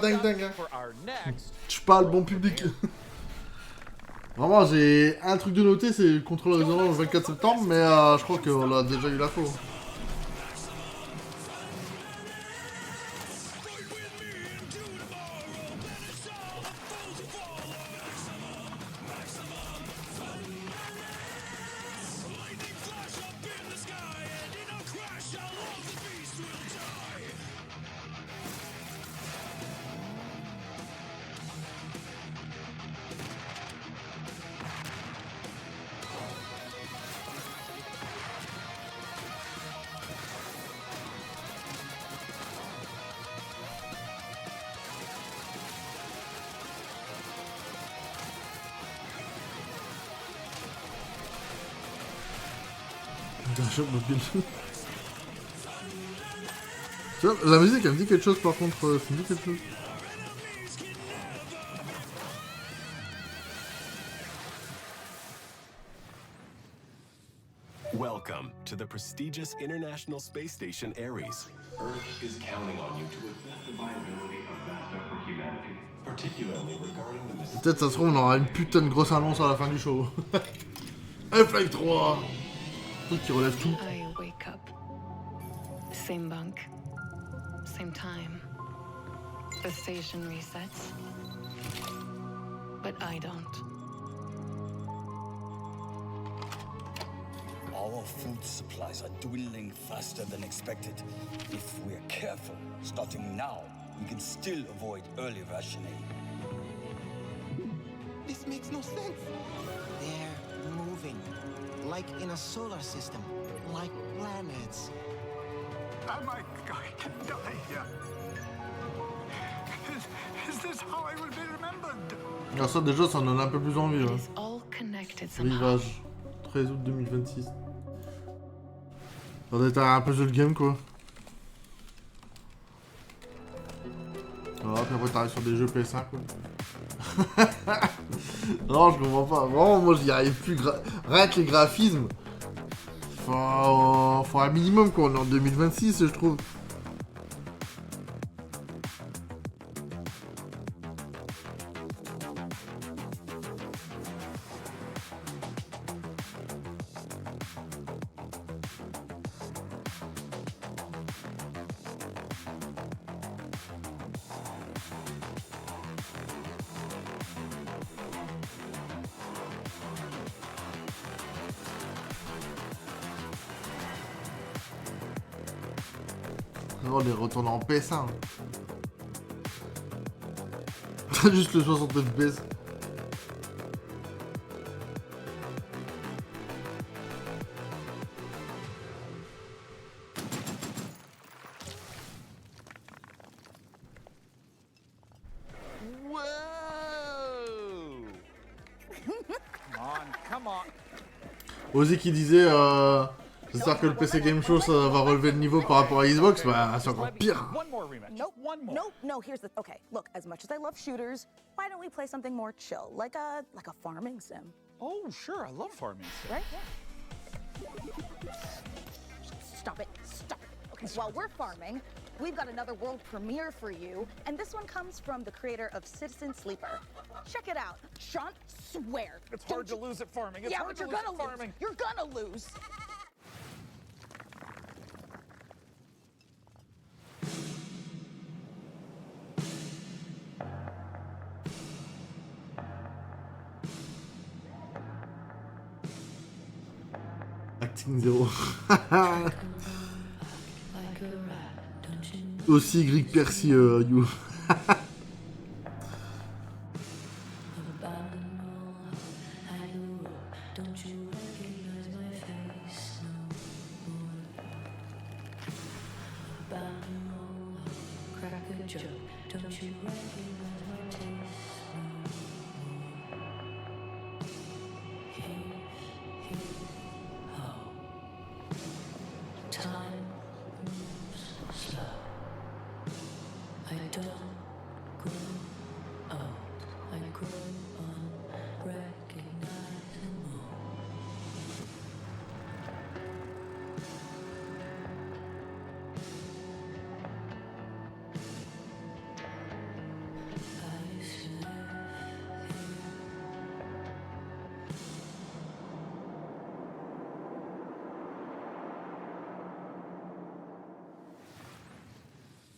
dingue. Hein. Je suis pas le bon public. Vraiment, j'ai un truc de noter, c'est Contrôle Résonant le 24 septembre, mais je crois qu'on a déjà eu l'info. La musique elle me dit quelque chose par contre, ça me dit quelque chose. Welcome to the prestigious International Space Station Ares. Earth is counting on you to assess the viability of VASTA for humanity, particularly regarding the missing. Peut-être ça se trouve on aura une putain de grosse annonce à la fin du show. F-Live 3. Truc qui relève tout. I wake up. Same bunk. Same time. The station resets. But I don't. Our food supplies are dwindling faster than expected. If we're careful, starting now, we can still avoid early rationing. This makes no sense. They're moving. Like in a solar system. Like planets. Am I going to die here? Is this how I will be remembered? Alors ça déjà ça en donne un peu plus envie là. Rivage. 13 août 2026. Ça doit être un puzzle game quoi. Voilà, puis après t'arrives sur des jeux PS5 quoi. Non, je comprends pas. Vraiment, moi j'y arrive plus. Rien que les graphismes. Faut un minimum quoi. On est en 2026, je trouve. Non, on est retourné en PS1. Juste le 60 FPS. Ozzy qui disait j'espère que le PC Game Show ça va relever le niveau par rapport à Xbox, bah c'est encore pire. No, here's the okay, look, as much as I love shooters, why don't we play something more chill, like a farming sim? Oh, sure, I love farming sim. Right? Yeah. Stop it. Okay, while we're farming, we've got another world premiere for you, and this one comes from the creator of Citizen Sleeper. Check it out. Sean, swear. It's hard to lose at farming. It's yeah, hard but to you're lose gonna at lose. farming. You're gonna lose. Acting 0. Aussi Y Percy You.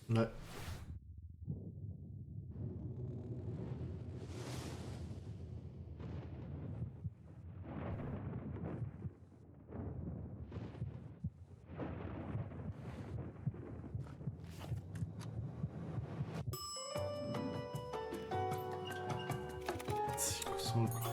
Ouais. C'est quoi ça encore ?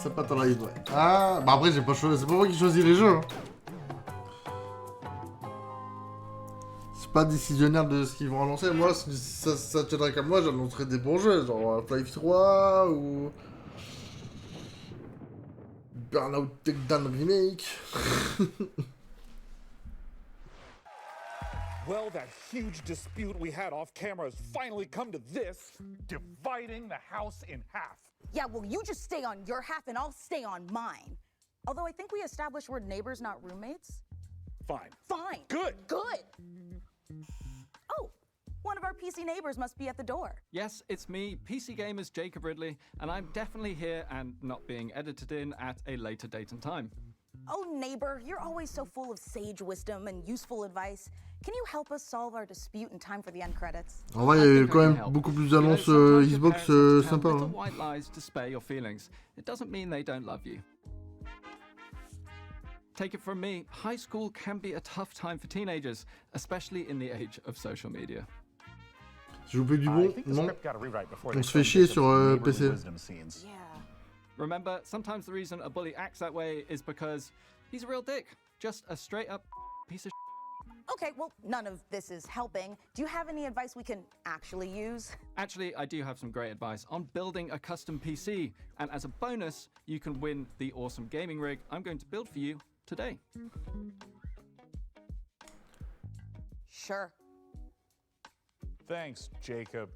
C'est pas ton live, ouais. Ah, bah après j'ai pas choisi, c'est pas moi qui choisis les jeux. Hein. C'est pas décisionnaire de ce qu'ils vont annoncer. Moi, si ça tiendrait qu'à moi, j'annoncerais des bons jeux, genre Life 3 ou Burnout Takedown Remake. Well, that huge dispute we had off camera has finally come to this, dividing the house in half. Yeah, well, you just stay on your half and I'll stay on mine. Although I think we established we're neighbors, not roommates. Fine. Fine. Good. Good. Oh, one of our PC neighbors must be at the door. Yes, it's me, PCGAMES Jacob Ridley, and I'm definitely here and not being edited in at a later date and time. Oh, neighbor, you're always so full of sage wisdom and useful advice. Can you help us solve our dispute in time for the end credits? En vrai, il y a eu quand même beaucoup plus d'annonces Xbox sympa. Little white lies to spare your feelings. It doesn't mean they don't love you. Take it from me, high school can be a tough time for teenagers, especially in the age of social media. J'ai loupé du bon? Non. On se fait chier sur PC. Remember, sometimes the reason a bully acts that way is because he's a real dick. just a straight up piece of Okay, well, none of this is helping. Do you have any advice we can actually use? Actually, I do have some great advice on building a custom PC. And as a bonus, you can win the awesome gaming rig I'm going to build for you today. Sure. Thanks, Jacob.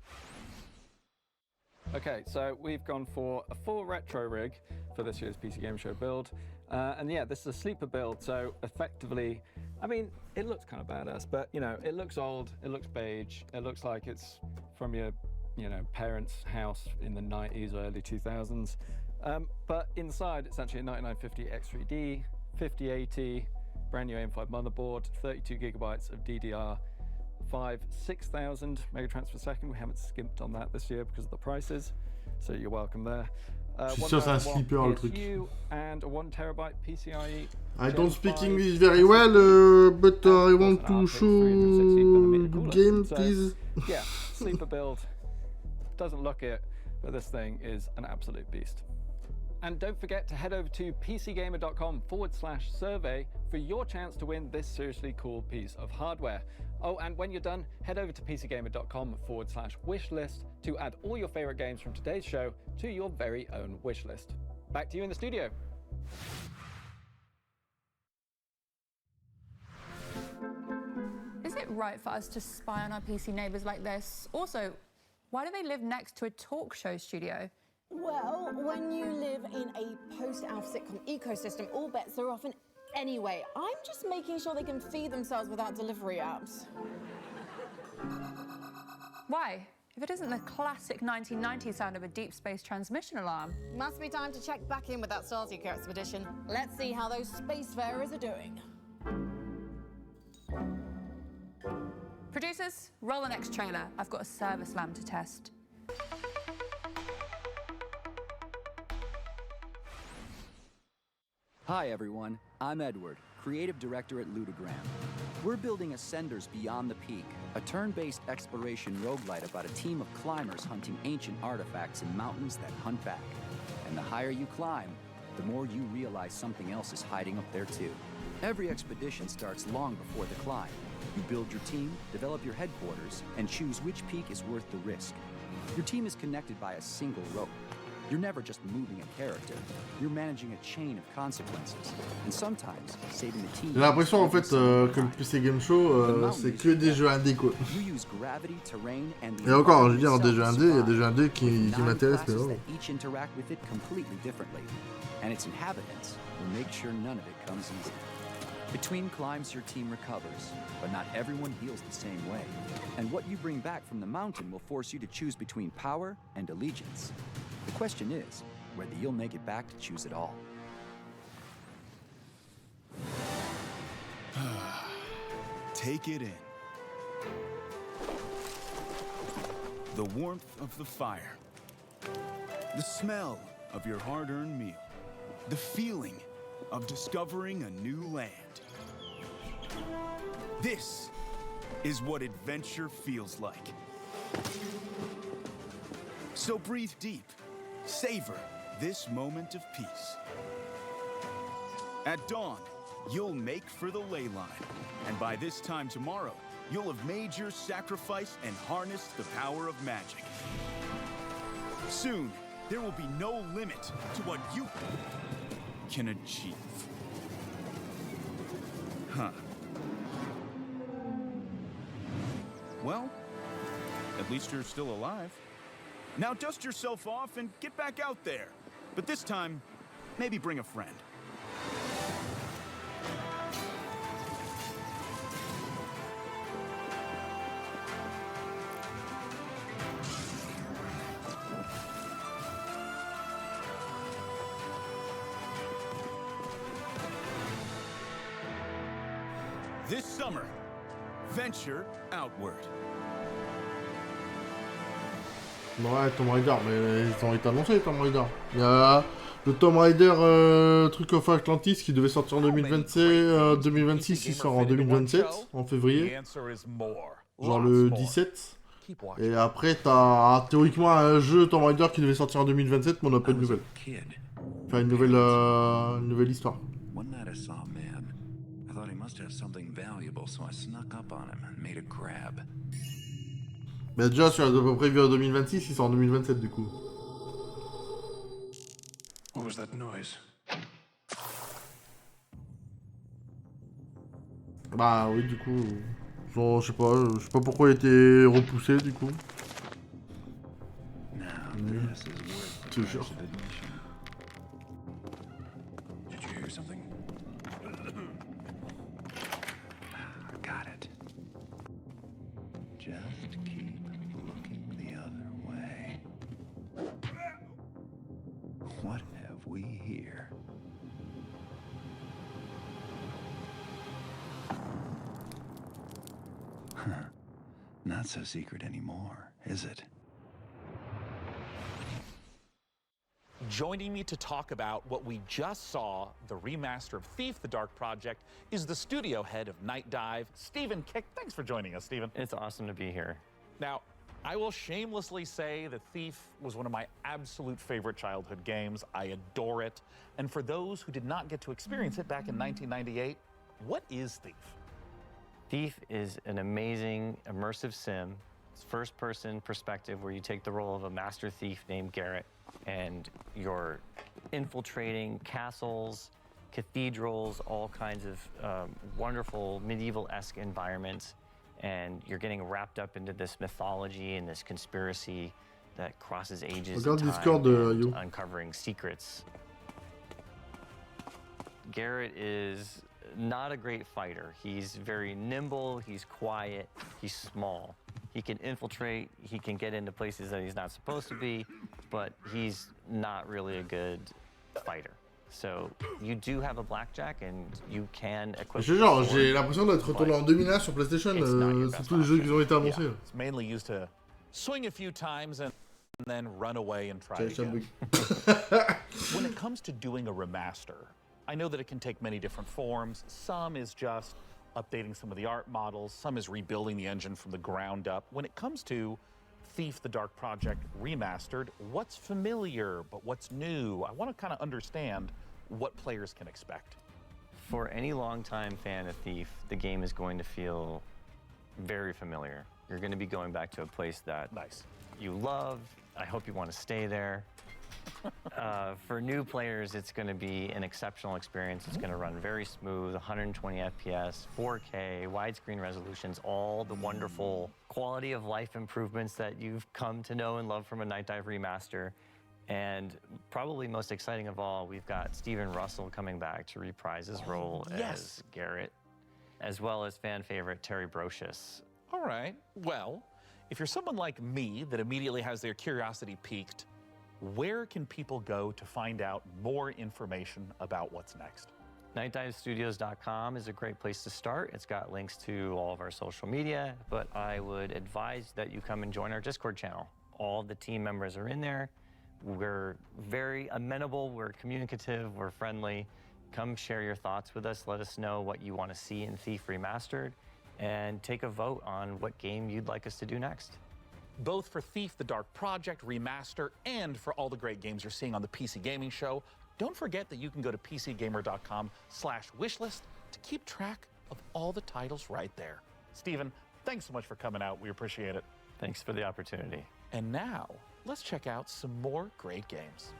Okay, so we've gone for a full retro rig for this year's PC Game Show build. And yeah, this is a sleeper build, so effectively, I mean, it looks kind of badass, but you know, it looks old, it looks beige, it looks like it's from your, you know, parents' house in the 90s or early 2000s. But inside, it's actually a 9950 X3D, 5080, brand new AM5 motherboard, 32 gigabytes of DDR5, 6,000 megatransfers per second. We haven't skimped on that this year because of the prices, so you're welcome there. Je suis sûr c'est un sleeper le truc. And a 1 terabyte PCIe. I don't speak English very well, but I want to show good game, please. Yeah, sleeper build. Doesn't look it, but this thing is an absolute beast. And don't forget to head over to pcgamer.com/survey for your chance to win this seriously cool piece of hardware. Oh, and when you're done, head over to pcgamer.com/wishlist to add all your favorite games from today's show to your very own wish list. Back to you in the studio. Is it right for us to spy on our PC neighbours like this? Also, why do they live next to a talk show studio? Well, when you live in a post-Alf sitcom ecosystem, all bets are off. And anyway, I'm just making sure they can feed themselves without delivery apps. Why? If it isn't the classic 1990s sound of a deep space transmission alarm. Must be time to check back in with that Starseeker expedition. Let's see how those spacefarers are doing. Producers, roll the next trailer. I've got a service lamp to test. Hi everyone, I'm Edward, creative director at Ludogram. We're building Ascenders Beyond the Peak, a turn-based exploration roguelite about a team of climbers hunting ancient artifacts in mountains that hunt back. And the higher you climb, the more you realize something else is hiding up there too. Every expedition starts long before the climb. You build your team, develop your headquarters, and choose which peak is worth the risk. Your team is connected by a single rope. You're never just moving a character. You're managing a chain of consequences. And sometimes saving the team. J'ai l'impression en fait que le PC Game Show c'est que des jeux indés quoi. Et encore, je veux dire des jeux indés, il y a des jeux indés qui m'intéressent mais non. Each interact with it completely differently. And its inhabitants will make sure none of it comes easy. Between climbs, your team recovers, but not everyone heals the same way. And what you bring back from the mountain will force you to choose between power and allegiance. The question is whether you'll make it back to choose it all. Take it in. The warmth of the fire. The smell of your hard-earned meal. The feeling of discovering a new land. This is what adventure feels like. So breathe deep. Savor this moment of peace. At dawn, you'll make for the ley line. And by this time tomorrow, you'll have made your sacrifice and harnessed the power of magic. Soon, there will be no limit to what you can achieve. Huh. Well, at least you're still alive. Now dust yourself off and get back out there. But this time, maybe bring a friend. This summer, venture outward. Ouais, Tomb Raider, mais ils ont été annoncés, Tomb Raider. Il y a le Tomb Raider Truc of Atlantis qui devait sortir en 2026, il sort en 2027, en février. Genre le 17. Et après, t'as théoriquement un jeu Tomb Raider qui devait sortir en 2027, mais on n'a pas de nouvelles. Enfin, une nouvelle histoire. One night I saw a man I thought he must have something valuable, so I snuck up on him and made a grab. Mais déjà, sur à peu près en 2026, il sort en 2027 du coup. What was that noise? Bah oui, du coup. Genre, je sais pas pourquoi il a été repoussé du coup. Toujours. Did you hear something? Got it. Just keep looking the other way. What have we here? Huh. Not so secret anymore, is it? Joining me to talk about what we just saw, the remaster of Thief, the Dark Project, is the studio head of Night Dive, Stephen Kick. Thanks for joining us, Stephen. It's awesome to be here. Now, I will shamelessly say that Thief was one of my absolute favorite childhood games. I adore it. And for those who did not get to experience it back in 1998, what is Thief? Thief is an amazing immersive sim. It's first-person perspective where you take the role of a master thief named Garrett, and you're infiltrating castles, cathedrals, all kinds of wonderful medieval-esque environments, and you're getting wrapped up into this mythology and this conspiracy that crosses ages and time, and uncovering secrets. Garrett is not a great fighter. He's very nimble, he's quiet, he's small. He can infiltrate, he can get into places that he's not supposed to be, but he's not really a good fighter. So you do have a blackjack and you can equip. Genre, j'ai l'impression d'être retourné en 2001 sur PlayStation. C'est tous les jeux qui ont été annoncés. It's mainly used to swing a few times and then run away and try again. When it comes to doing a remaster, I know that it can take many different forms. Some is just updating some of the art models, some is rebuilding the engine from the ground up. When it comes to Thief, the Dark Project Remastered, what's familiar, but what's new? I want to kind of understand what players can expect. For any longtime fan of Thief, the game is going to feel very familiar. You're going to be going back to a place that you love. I hope you want to stay there. For new players, it's going to be an exceptional experience. It's going to run very smooth, 120 FPS, 4K, widescreen resolutions, all the wonderful quality of life improvements that you've come to know and love from a Night Dive remaster. And probably most exciting of all, we've got Steven Russell coming back to reprise his role as Garrett, as well as fan favorite Terry Brocious. All right. Well, if you're someone like me that immediately has their curiosity piqued, where can people go to find out more information about what's next? NightDiveStudios.com is a great place to start. It's got links to all of our social media, but I would advise that you come and join our Discord channel. All the team members are in there. We're very amenable, we're communicative, we're friendly. Come share your thoughts with us. Let us know what you want to see in Thief Remastered, and take a vote on what game you'd like us to do next. Both for Thief, the Dark Project Remaster, and for all the great games you're seeing on the PC Gaming Show, don't forget that you can go to PCGamer.com/wishlist to keep track of all the titles right there. Stephen, thanks so much for coming out. We appreciate it. Thanks for the opportunity. And now, let's check out some more great games.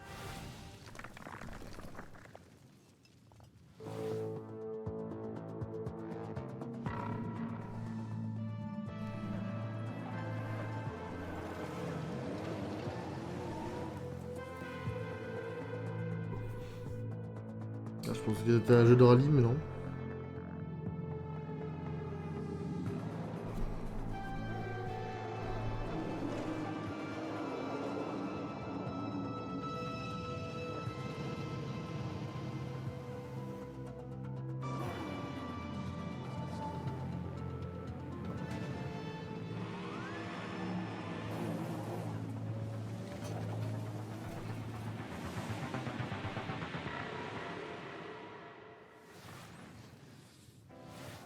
Je pense que c'était un jeu de rallye, mais non.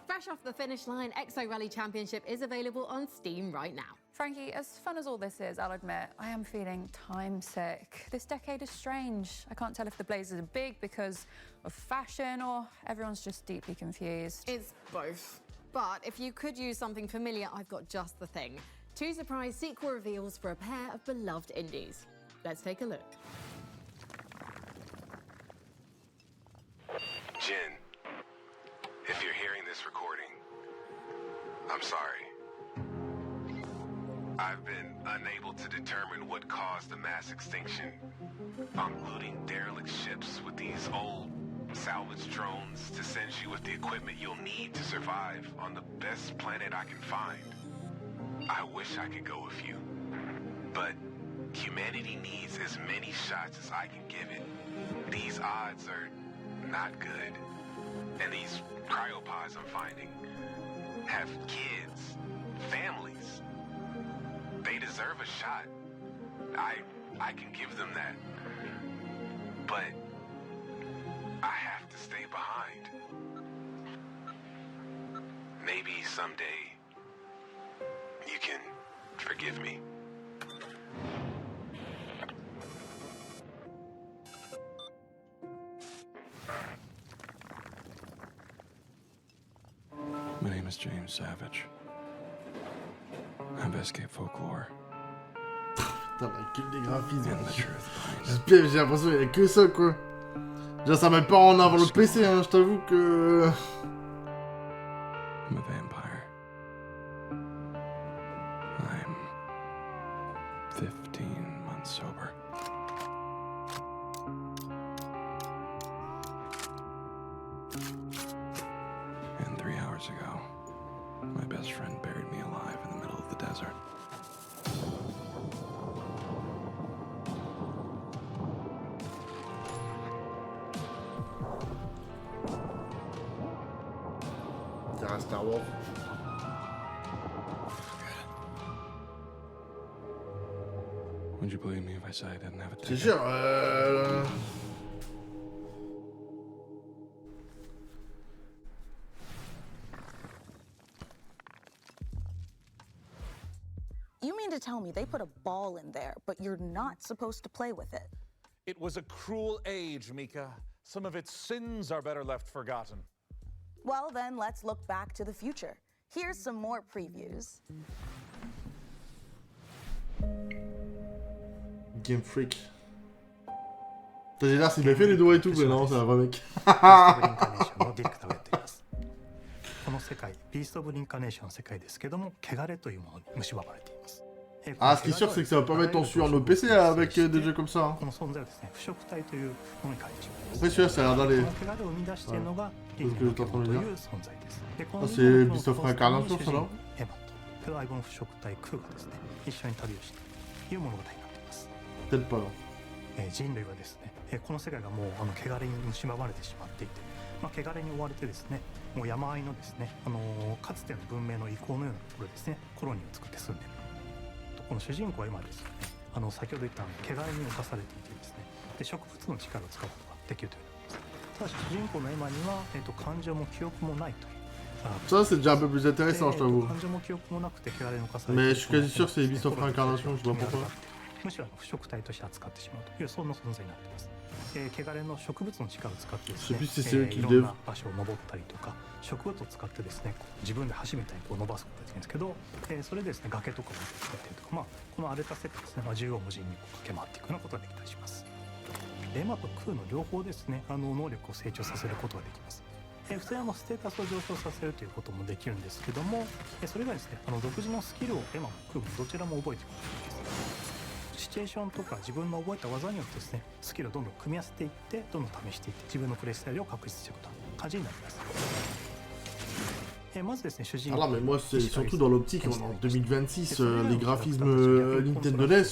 Fresh off the finish line, Exo Rally Championship is available on Steam right now. Frankie, as fun as all this is, I'll admit, I am feeling time sick. This decade is strange. I can't tell if the blazers are big because of fashion or everyone's just deeply confused. It's both. But if you could use something familiar, I've got just the thing. 2 surprise sequel reveals for a pair of beloved indies. Let's take a look. Jen, if you're hearing this recording, I'm sorry. I've been unable to determine what caused the mass extinction. I'm looting derelict ships with these old salvage drones to send you with the equipment you'll need to survive on the best planet I can find. I wish I could go with you, but humanity needs as many shots as I can give it. These odds are not good, and these cryopods I'm finding have kids, families. They deserve a shot. I can give them that. But I have to stay behind. Maybe someday you can forgive me. My name is James Savage. I've escaped folklore. Putain, la gueule des graphismes. J'ai l'impression qu'il n'y a que ça, quoi. Déjà, ça met pas en avant le PC, hein, je t'avoue que... I'm a vampire. I'm 15 months sober. And 3 hours ago, my best friend buried me alive in the middle of the desert. Star Wars. Would you believe me if I said I didn't have a ticket? C'est sûr, You mean to tell me they put a ball in there, but you're not supposed to play with it? It was a cruel age, Mika. Some of its sins are better left forgotten. Well, then let's look back to the future. Here's some more previews. Game Freak. J'ai l'air s'il m'a fait les doigts et tout, mais non, c'est un vrai mec. この世界、ビースト・オブ・リンカネーションの世界ですけども、汚れというものに蝕まれています。 Ah, ce qui est sûr, c'est que ça va pas mettre en sur nos PC avec des jeux comme ça. Après, celui-là, ça a l'air d'aller. Qu'est-ce que t'es en train de dire? Ah, c'est Beast of Reincarnation, ça, non? Peut-être pas, non. 人類はですね、この世界がもう汚れに蝕まれてしまっていて、汚れに追われてですね、もう山あいのですね、かつての文明の遺構のようなところですね、コロニーを作って住んでいる。この主人公は今ですね、先ほど言った汚れに侵されていてですね、で植物の力を使うことができるということです。ただし主人公のエマには、感情も記憶もないという。Ça, c'est déjà un peu plus intéressant, je t'avoue. 感情も記憶もなくて汚れに侵されている。 Mais je suis quasi sûr que c'est Beast of Reincarnation, je sais pas pourquoi. むしろ腐食体として扱ってしまうというそんな存在になっています。汚れの植物の力を使ってですね、いろんな場所を登ったりとか植物を使ってですね、自分で橋みたいにこう伸ばすことができるんですけど、それでですね崖とかを使っているとか、この荒れた世界ですね、縦横無尽に駆け回っていくようなことができたりします。エマとクーの両方ですね、能力を成長させることができます。普通にステータスを上昇させるということもできるんですけども、それがですね、独自のスキルをエマもクーもどちらも覚えていくことができます。 シチュエーションとか自分の覚えた技によってですね、スキルをどんどん組み合わせていってどんどん試していって自分のプレイスタイルを確立していくという感じになります。まずですね、主人公。 Alors, mais moi, c'est surtout dans l'optique, en 2026, les graphismes Nintendo NES,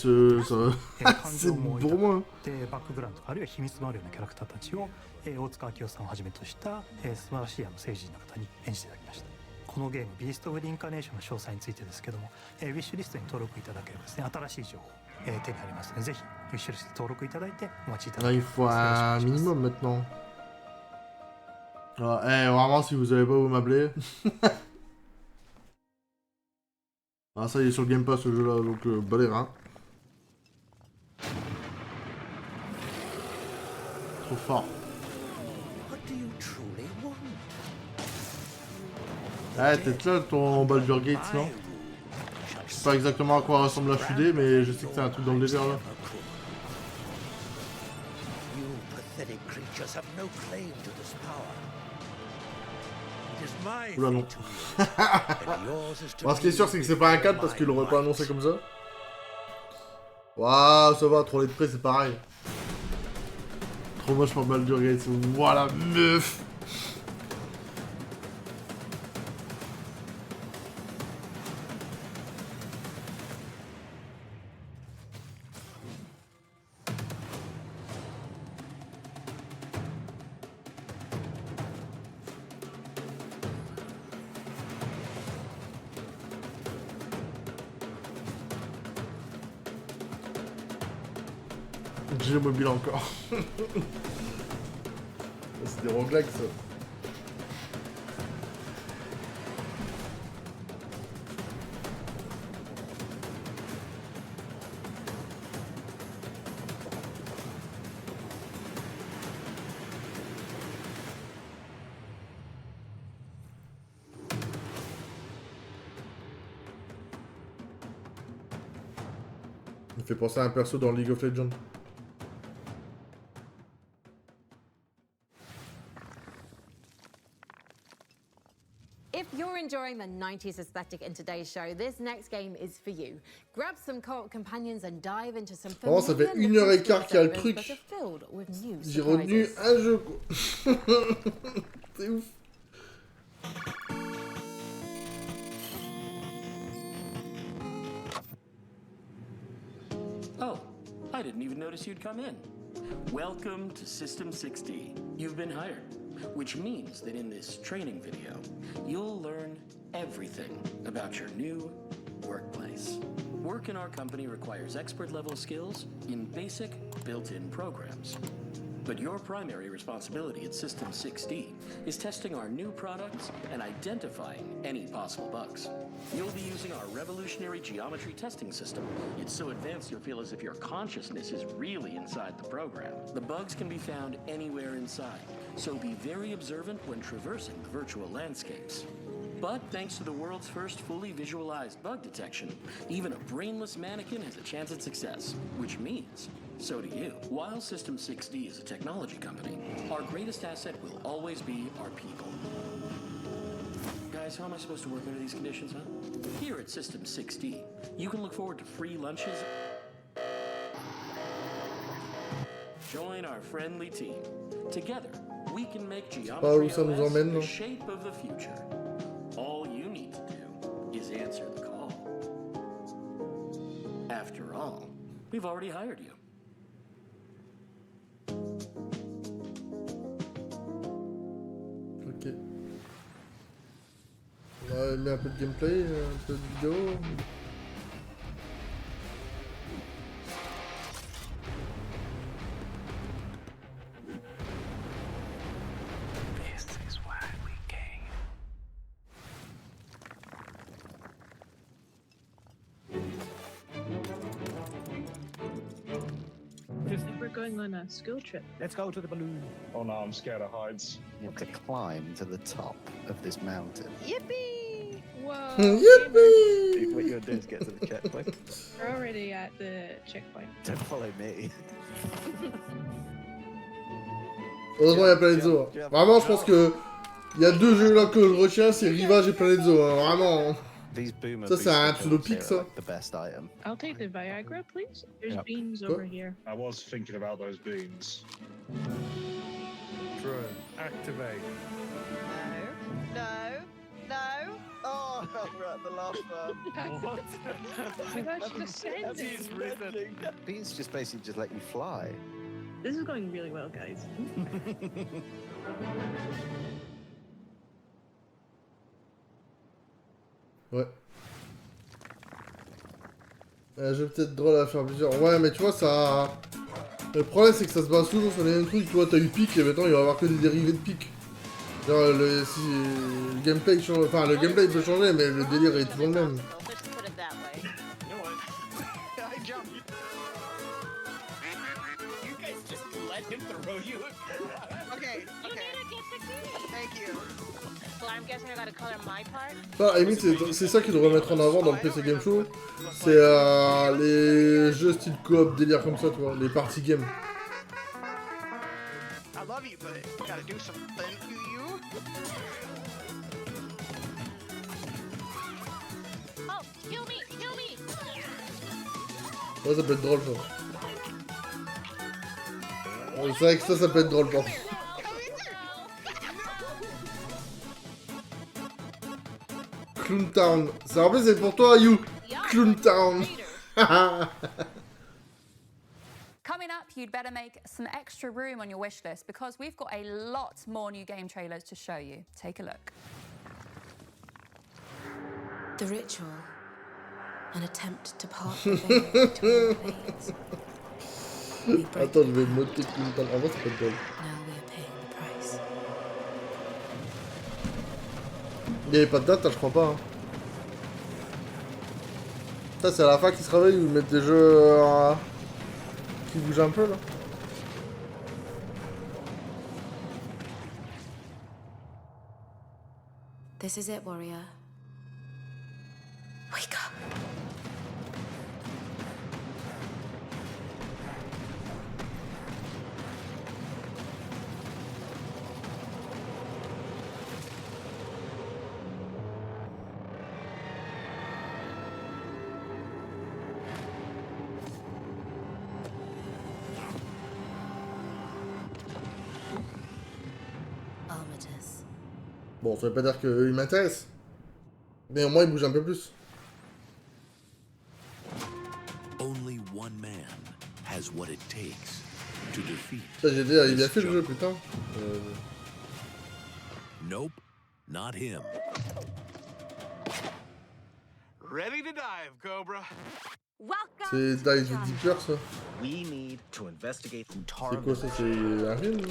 c'est pour moi. で、バックグラウンドあるいは秘密のあるようなキャラクターたちを大塚明夫さんをはじめとした素晴らしい政治人の方に演じていただきました。 このゲーム、ビースト・オブ・リンカネーションの詳細についてですけども、ウィッシュリストに登録いただければですね、新しい情報、手に入りますので、ぜひウィッシュリストに登録いただいてお待ちいただければ。 Il faut un minimum maintenant. Vraiment, si vous avez pas où m'appeler. Ah ça il est sur le Game Pass ce jeu là, donc bas les reins. Trop fort. Ouais, t'es là ton Baldur's Gate, non? Je sais pas exactement à quoi ressemble la fusée, mais je sais que c'est un truc dans le désert là. Oula non. Bon, ce qui est sûr c'est que c'est pas un 4 parce qu'il l'aurait pas annoncé comme ça. Waouh, ça va, troller de près c'est pareil. Trop moche pour Baldur's Gate, voilà meuf. Jeu mobile encore. C'est des roguelikes ça. Il me fait penser à un perso dans League of Legends. If you're enjoying the 90s aesthetic in today's show, this next game is for you. Grab some co-op companions and dive into some Oh, ça fait 1h15 qu'il y a le truc. J'ai retenu un jeu quoi. C'est ouf. Oh, I didn't even notice you'd come in. Welcome to System 60. You've been hired, which means that in this training video, you'll learn everything about your new workplace. Work in our company requires expert-level skills in basic, built-in programs. But your primary responsibility at System 6D is testing our new products and identifying any possible bugs. You'll be using our revolutionary geometry testing system. It's so advanced you'll feel as if your consciousness is really inside the program. The bugs can be found anywhere inside, so be very observant when traversing the virtual landscapes. But thanks to the world's first fully visualized bug detection, even a brainless mannequin has a chance at success, which means so do you. While System 6D is a technology company, our greatest asset will always be our people. Guys, how am I supposed to work under these conditions, huh? Here at System 6D, you can look forward to free lunches. Join our friendly team. Together, we can make geometry OS the shape of the future. All you need to do is answer the call. After all, we've already hired you. Ok. On va mettre un peu de gameplay, un peu de vidéo. We're going on a school trip. Let's go to the balloon. Oh no, I'm scared of heights. You have to climb to the top of this mountain. Yippee! Whoa! Yippee! What you're doing is get to the checkpoint. We're already at the checkpoint. Don't follow me. Heureusement, il y a Planète Zoo. Hein. Vraiment, je pense que il y a deux jeux là que je retiens, c'est Rivage et Planète Zoo. Hein. Vraiment. Ça, c'est un pseudo-pic, ça. I'll take the Viagra, please. There's beans over here. I was thinking about those beans. Drone, activate. No. Oh, we're at the last one. What? We've actually descended. Beans just basically just let you fly. This is going really well, guys. Ouais. Je vais peut-être drôle à faire plusieurs. Ouais, mais tu vois, ça. Le problème, c'est que ça se base toujours sur les mêmes trucs. Tu vois, t'as eu pic et maintenant il va y avoir que des dérivés de pic. Genre, le gameplay change. Enfin, le gameplay peut changer, mais le délire est toujours le même. you. Okay. Thank you. Well, I'm guessing I gotta color my part. Enfin, à la limite, c'est ça qu'ils devraient mettre en avant dans le PC Game Show. C'est les jeux style coop, délire comme ça, tu vois, les party games. I love you, but I gotta do something. You? Oh, kill me, kill me. Ouais, ça peut être drôle, ça. Ouais, c'est vrai que ça peut être drôle, par contre. Clown Town. Ça, en plus, c'est pour toi, You. Clown Town. Coming up, you'd better make some extra room on your wish list because we've got a lot more new game trailers to show you. Take a look. The ritual. An attempt to part the veil between planes. Attends, je vais noter Clown Town. En vrai, ça peut être drôle. Now we are paying the price. Il n'y avait pas de date, hein, je crois pas. Hein. Ça, c'est à la fin qu'ils se réveillent ou ils mettent des jeux qui bougent un peu là. This is it, warrior. Wake up. Bon, ça veut pas dire qu'il m'intéresse. Mais au moins, il bouge un peu plus. Only one man has what it takes to defeat. Ça, j'ai dit, il a bien fait le jeu, putain. Nope, not him. Ready to dive, Cobra. C'est Dive the Deeper, ça. We need to investigate C'est quoi ça? C'est un film?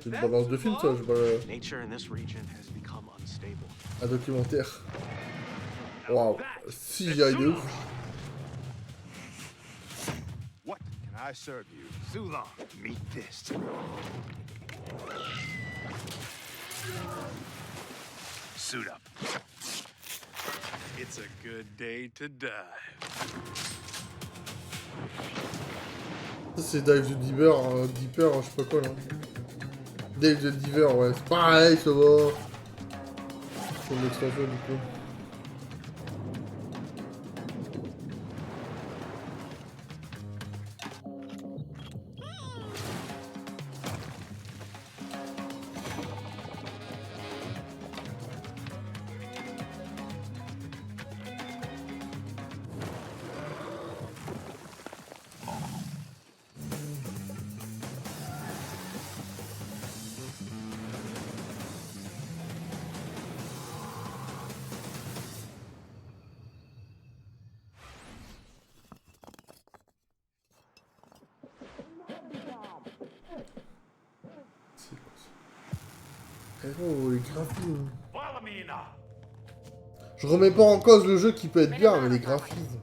C'est une balance de film, ça? Je sais pas. Nature in this region has become unstable. Un documentaire. Waouh. Si j'y arrive de ouf. What can I serve you? Zulon, meet this. Suit up. It's a good day to dive. Ça, c'est Dive the Deeper, Deeper, je sais pas quoi là. Dive the Deeper, ouais, c'est pareil, ça va. C'est une extension du coup. Oh, les graphismes. Je remets pas en cause le jeu qui peut être bien, mais les graphismes.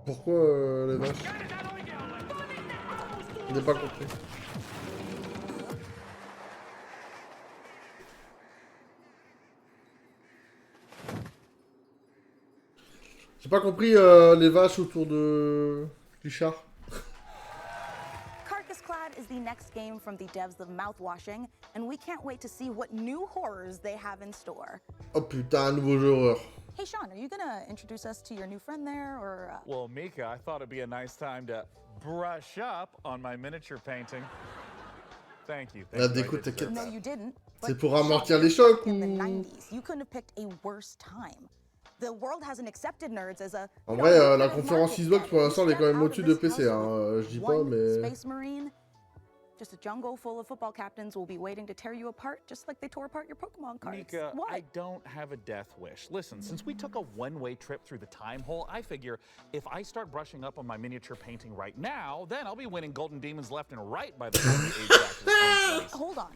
Pourquoi les vaches? Je n'ai pas compris. J'ai pas compris les vaches autour de... du char. Carcass-Clad is the next game from the devs of Mouthwashing, and we can't wait to see what new horrors they have in store. Oh putain, un nouveau jeu horreur. Hey Sean, are you gonna introduce us to your new friend there, or... Well, Mika, I thought it'd be a nice time to brush up on my miniature painting. Thank you. Ah, d'écoute, t'inquiète. No, you didn't. C'est pour amortir les chocs ou... In the 90s, you couldn't have picked a worse time. The world hasn't accepted nerds as a En vrai, la conférence Xbox pour l'instant elle est quand même au-dessus de PC, hein. Je dis pas, mais. Space Marine, just a jungle full of football captains will be waiting to tear you apart, just like they tore apart your Pokemon cards. Nika, What? I don't have a death wish. Listen, since we took a one-way trip through the time hole, I figure if I start brushing up on my miniature painting right now, then I'll be winning golden demons left and right by the time the age factor is. Hold on.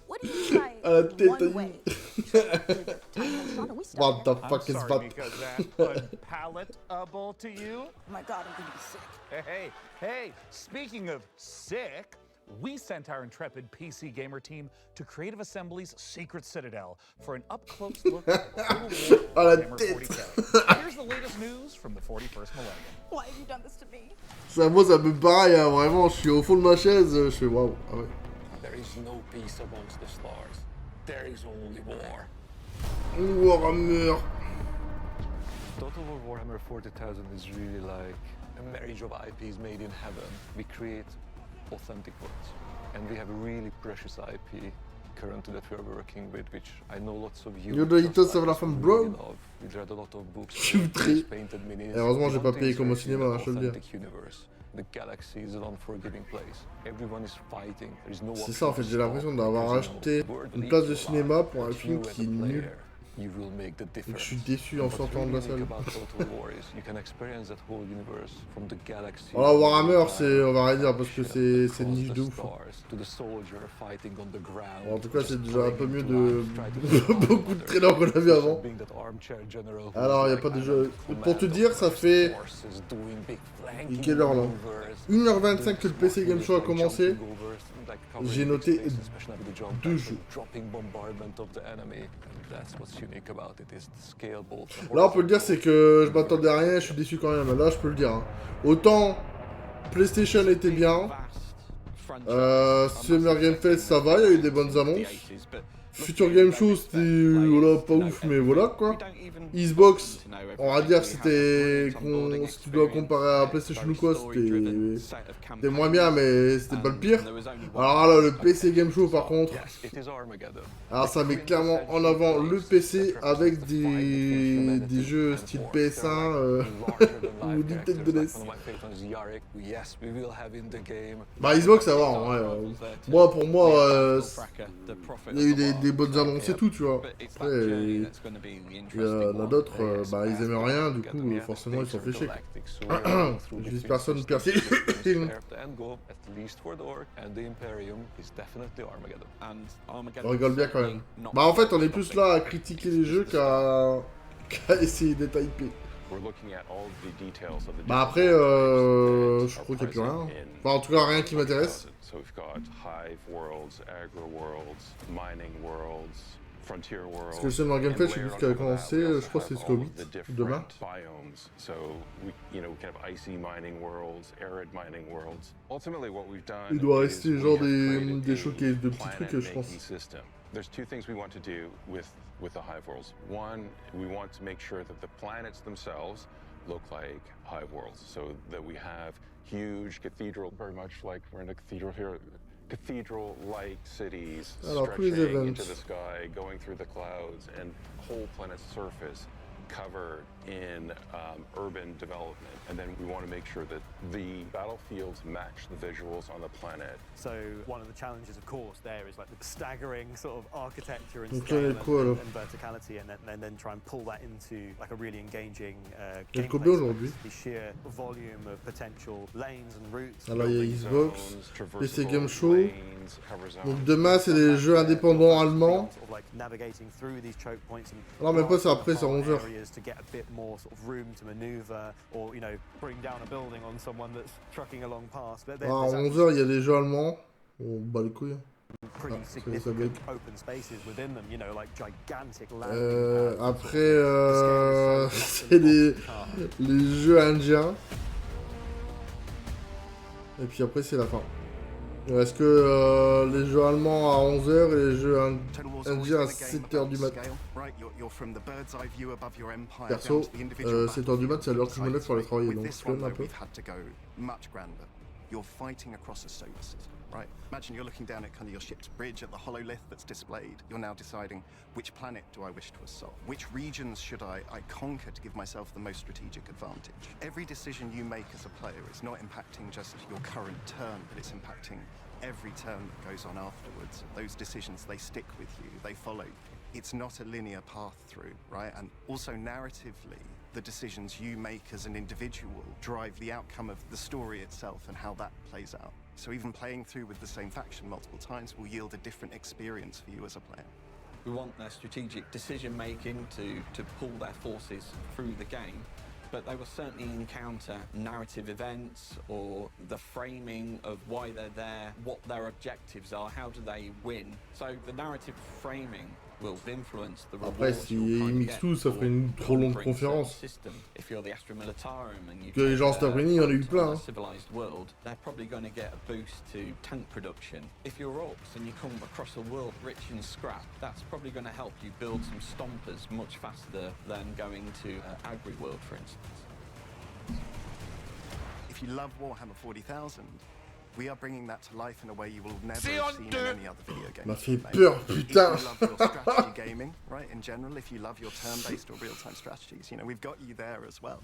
What do you mean by one way? What the fuck is that? Nika, is that unpalatable to you? Oh my god, I'm gonna be sick. Hey, speaking of sick, we sent our intrepid PC gamer team to Creative Assembly's secret citadel for an up-close look at the Hammer 40K. Here's the latest news from the 41st millennium. Why have you done this to me? Ça, moi, ça me pareil, hein, vraiment. Je suis au fond de ma chaise, je fais waouh. Ah ouais. There is no peace amongst the stars. There is only war. Warhammer. Total War Warhammer 40,000 is really like a marriage of IPs made in heaven. We create authentic words. And we have a really precious IP currently that we are working with, which I know lots of you de la femme, bro. We read a lot of books. Je suis très. Heureusement, j'ai pas payé comme au cinéma, hein, je te le dis. The galaxy is an unforgiving place. Everyone is fighting. There is no C'est ça en fait, j'ai l'impression d'avoir acheté une place de cinéma pour un film qui est nul. You will make the Et difference. je suis déçu en sortant de la salle. Alors Warhammer, c'est, on va rien dire parce que c'est niche de ouf. En tout cas, c'est déjà un peu mieux de beaucoup de trailers qu'on a vu avant. Alors, il n'y a pas de jeu. Pour te dire, ça fait. Quelle heure là 1h25 que le PC Game Show a commencé. J'ai noté 2 jeux. Là, on peut le dire, c'est que je m'attendais à rien, je suis déçu quand même. Là, je peux le dire. Hein. Autant PlayStation était bien. Summer Game Fest, ça va, il y a eu des bonnes annonces. Future Game Show, c'était voilà, pas ouf, mais voilà quoi. Xbox, on va dire que c'était. Si tu dois comparer à PlayStation ou quoi, c'était moins bien, mais c'était pas le pire. Alors là, le PC Game Show par contre. Alors ça met clairement en avant le PC avec des jeux style PS1 ou Nintendo NES. Bah, Xbox, ça va, en vrai. Moi, pour moi, il y a eu des bonnes annonces et tout, tu vois. Après, il y en a d'autres, bah, ils aiment rien, du coup, forcément, ils sont fait chier. Juste personne percé. On rigole bien quand même. Bah, en fait, on est plus là à critiquer les jeux qu'à essayer d'être hypé. Bah après, je crois qu'il n'y a plus rien. Enfin, en tout cas, rien qui m'intéresse. Parce que le Summer Game Fest, je sais plus ce qui a commencé, je crois que c'est jusqu'au 8, demain. Il doit rester genre des showcases de petits trucs, je pense. There's two things we want to do with the hive worlds. One, we want to make sure that the planets themselves look like hive worlds, so that we have huge cathedral, very much like we're in a cathedral here, cathedral-like cities stretching into the sky, going through the clouds, and whole planet's surface covered in urban development. And then we want to make sure that the battlefields match the visuals on the planet. So one of the challenges, of course, there is like the staggering sort of architecture and scale and verticality, and then try and pull that into like a really engaging gameplay. The sheer volume of potential lanes and routes. Alors il y a Xbox, PC Game Show. Donc demain c'est des jeux indépendants allemands. Non mais pas ça après, c'est à 11h. To get a bit more sort of room to maneuver, or you know, bring down a building on someone that's trucking along past. À 11h, il y a des jeux allemands. On bat les couilles. Pretty significant open spaces within them, you know, like gigantic après, c'est les jeux indiens. Et puis après, c'est la fin. Est-ce que les jeux allemands à 11h et les jeux indiens à 7h du matin? Perso, 7h du mat, c'est à l'heure que je me lève pour aller travailler, donc je flemme un peu. you're fighting across a solar system, right? Imagine you're looking down at kind of your ship's bridge at the hololith that's displayed. You're now deciding, which planet do I wish to assault? Which regions should I conquer to give myself the most strategic advantage? Every decision you make as a player is not impacting just your current turn, but it's impacting every turn that goes on afterwards. Those decisions, they stick with you, they follow you. It's not a linear path through, right? And also narratively, the decisions you make as an individual drive the outcome of the story itself and how that plays out. So even playing through with the same faction multiple times will yield a different experience for you as a player. We want their strategic decision making to pull their forces through the game, but they will certainly encounter narrative events or the framing of why they're there, what their objectives are, how do they win. So the narrative framing will influence the Après, si ils mixent tout, ça ferait une trop longue conférence. Que les gens cet après-midi, il y en a eu plein. Hein. Civilized world, they're probably going to get a boost to tank production. If you're orcs and you come across a world rich in scrap, that's probably going to help you build some stompers much faster than going to agri-world, for instance. If you love Warhammer 40,000, we are bringing that to life in a way you will never have seen in any other video game. M'a fait peur, putain. If you love your strategy gaming, right, in general, if you love your turn-based or real-time strategies, you know, we've got you there as well.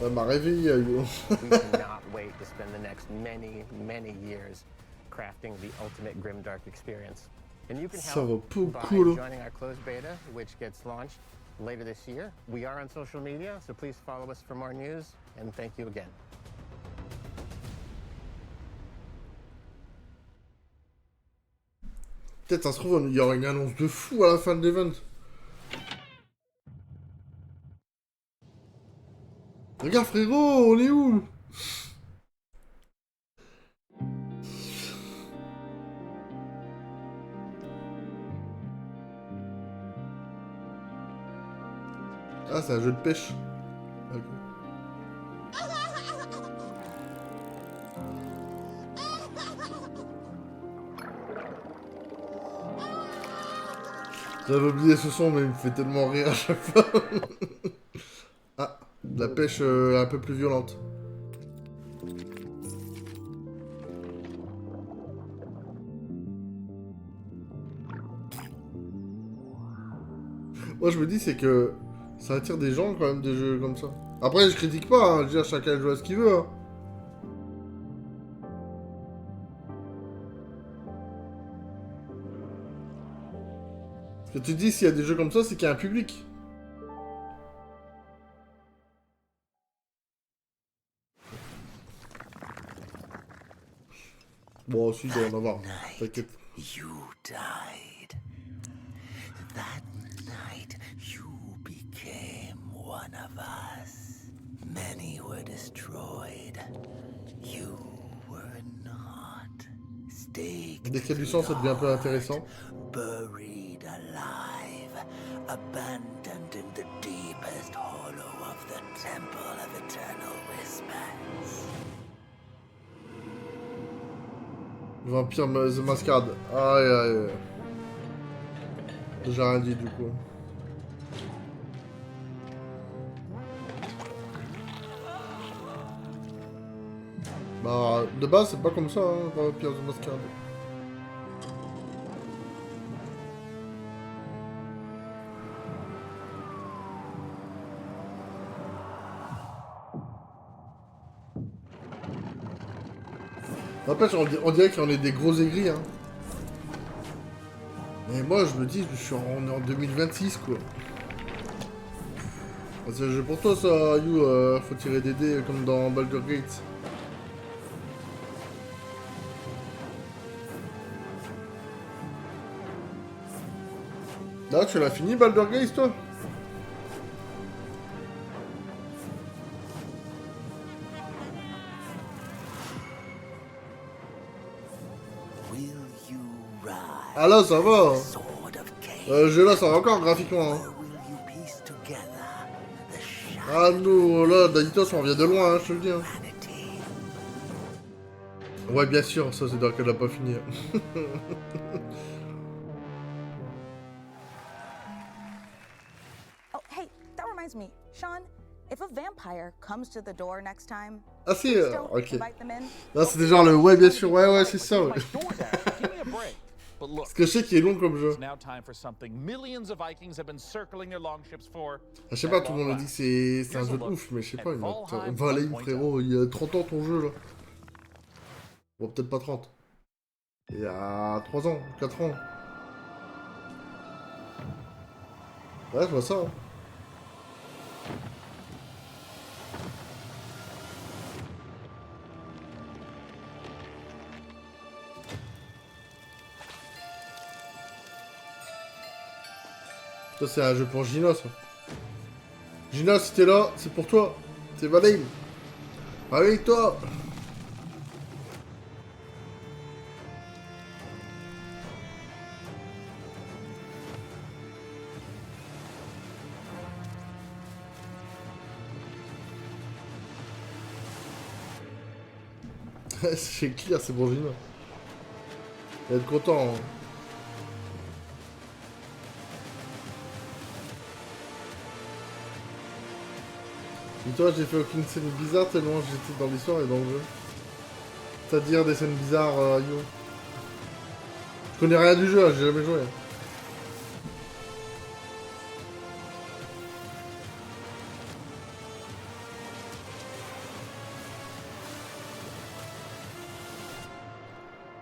Ça m'a réveillé, yo. We cannot wait to spend the next many years crafting the ultimate grimdark experience. And you can help by joining our closed beta, which gets launched later this year. We are on social media, so please follow us for more news, and thank you again. Peut-être ça se trouve, il y aura une annonce de fou à la fin de l'event. Regarde frérot, on est où? Ah, c'est un jeu de pêche. J'avais oublié ce son, mais il me fait tellement rire à chaque fois. Ah, de la pêche un peu plus violente. Moi, je me dis, c'est que ça attire des gens, quand même, des jeux comme ça. Après, je critique pas, hein, je veux dire, chacun joue à ce qu'il veut, hein. Que tu dis, s'il y a des jeux comme ça, c'est qu'il y a un public. Bon, aussi, il doit en avoir. T'inquiète. You died. That night, you became one of us. Many were destroyed. You were not. Dès qu'il y a du sang, ça devient un peu intéressant. Buried alive, abandoned in the deepest hollow of the Temple of Eternal Whispers. Vampire The Masquerade. Aïe aïe. J'ai rien dit du coup. Bah, de base, c'est pas comme ça, hein, Vampire The Masquerade. N'empêche, on dirait qu'on est des gros aigris, hein. Mais moi, je me dis, on est en 2026, quoi. C'est un jeu pour toi, ça, You. Faut tirer des dés comme dans Baldur's Gate. Là, tu l'as fini, Baldur's Gate, toi? Ah là, ça va. Ce jeu-là, ça va encore graphiquement. Hein. Ah nous, là, Daditos, on vient de loin, hein, je te le dis. Hein. Ouais, bien sûr, ça, c'est dire qu'elle a pas fini. Oh, hey, that reminds me. Sean, If a vampire comes to the door next time, ah si, don't ok. invite them in. Là c'était genre le ouais bien sûr, ouais c'est ça. Ouais. But look, Parce que je sais qu'il est long comme jeu. it's now time for something millions of Vikings have been circling their longships for. Je sais pas, tout le monde me dit que c'est un jeu de ouf, mais je sais pas, il m'a... Valheim, frérot, il y a 30 ans ton jeu là. Bon, peut-être pas 30. Il y a 3 ans, 4 ans. Ouais, je vois ça. Hein. Ça, c'est un jeu pour Gina, ça. Gina, si t'es là, c'est pour toi. C'est Valheim. Avec toi. C'est clair, c'est pour Gina. Elle va être content. Hein. Dis-toi, j'ai fait aucune scène bizarre tellement j'étais dans l'histoire et dans le jeu. C'est-à-dire des scènes bizarres, yo. Je connais rien du jeu, hein, j'ai jamais joué.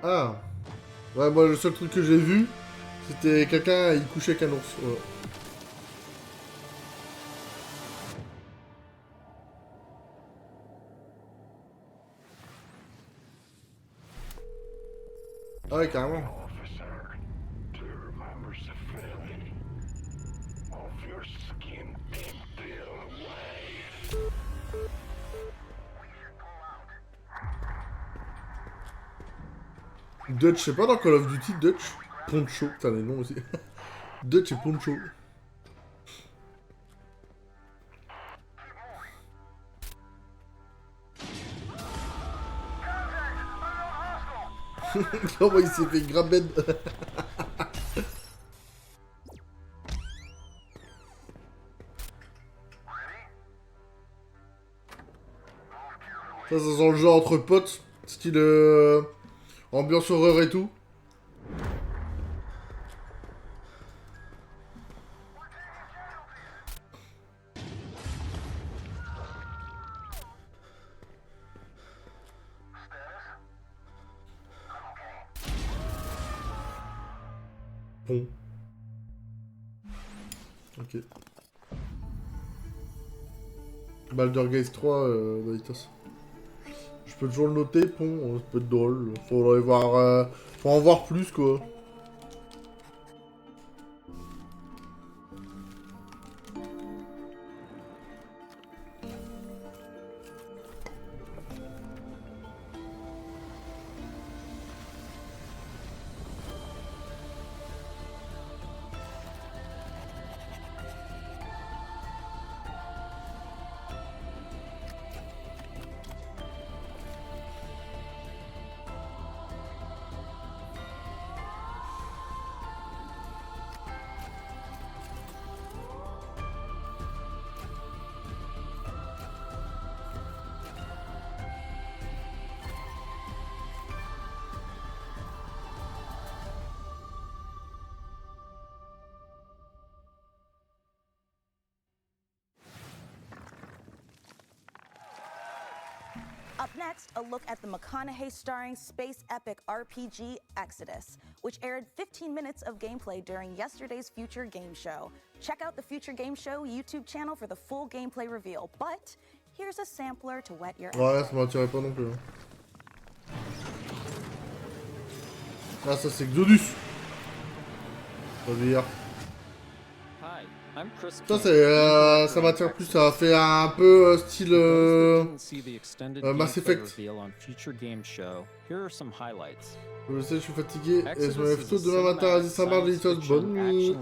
Ah. Ouais, moi le seul truc que j'ai vu, c'était quelqu'un, il couchait avec un ours. Ouais. Ah ouais, carrément. Dutch, je sais pas dans Call of Duty, Dutch. Poncho, putain les noms aussi. Dutch et Poncho. Comment il s'est fait grabed. Ça sent le jeu entre potes, style ambiance horreur et tout. Bon. Ok. Baldur's Gate 3, Doritos. Je peux toujours le noter, pont, ça peut être drôle. Faut aller voir, faut en voir plus quoi. Up next, a look at the McConaughey starring space epic RPG Exodus, which aired 15 minutes of gameplay during yesterday's Future Game Show. Check out the Future Game Show YouTube channel for the full gameplay reveal, but here's a sampler to whet your Ouais, ça m'attirait pas non plus. Ah, ça c'est Xodus. Ça veut dire. Ça c'est ça m'attire plus, ça fait un peu style Mass Effect. Je sais, je suis fatigué et je me lève tôt demain matin à 10h marre de Litos. Bonne nuit.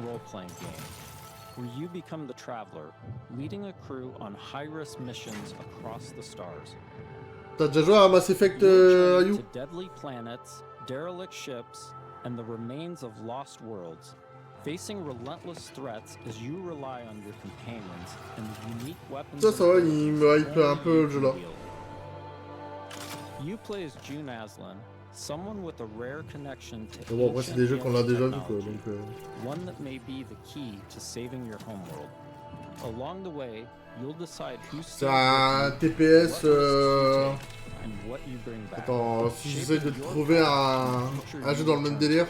Where you become the traveler, leading a crew on high-risk missions across the stars. T'as déjà joué à Mass Effect, Ayu? To deadly planets, derelict ships, and the remains of lost worlds. facing relentless threats as you rely on your companions and the unique weapons. Ça va, il me hype un peu le jeu là. You play as June Aslan, someone with a rare connection to bon, après c'est des jeux qu'on a déjà vu quoi, donc one that may be the key to saving your homeworld. Along the way, you'll decide who c'est un TPS Attends, si j'essaie de trouver un jeu dans le même délire.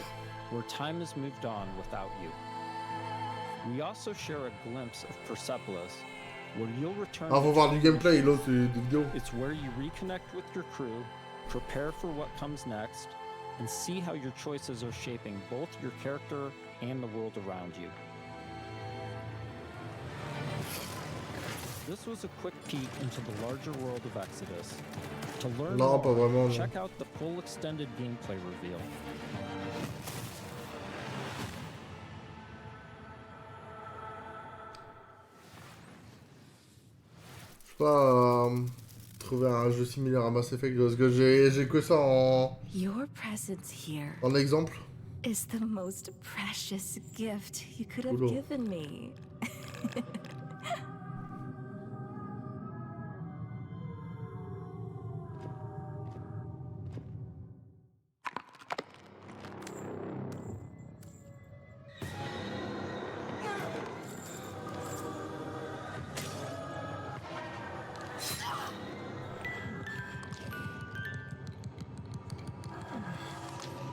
Where time has moved on without you. We also share a glimpse of Persepolis, where you'll return. Ah, faut voir du gameplay, là, c'est des vidéos. It's where you reconnect with your crew, prepare for what comes next, and see how your choices are shaping both your character and the world around you. This was a quick peek into the larger world of Exodus. To learn more, check out the full extended gameplay reveal. Je sais pas trouver un jeu similaire à Mass Effect parce que j'ai que ça en exemple. Is the most precious gift you could have given me.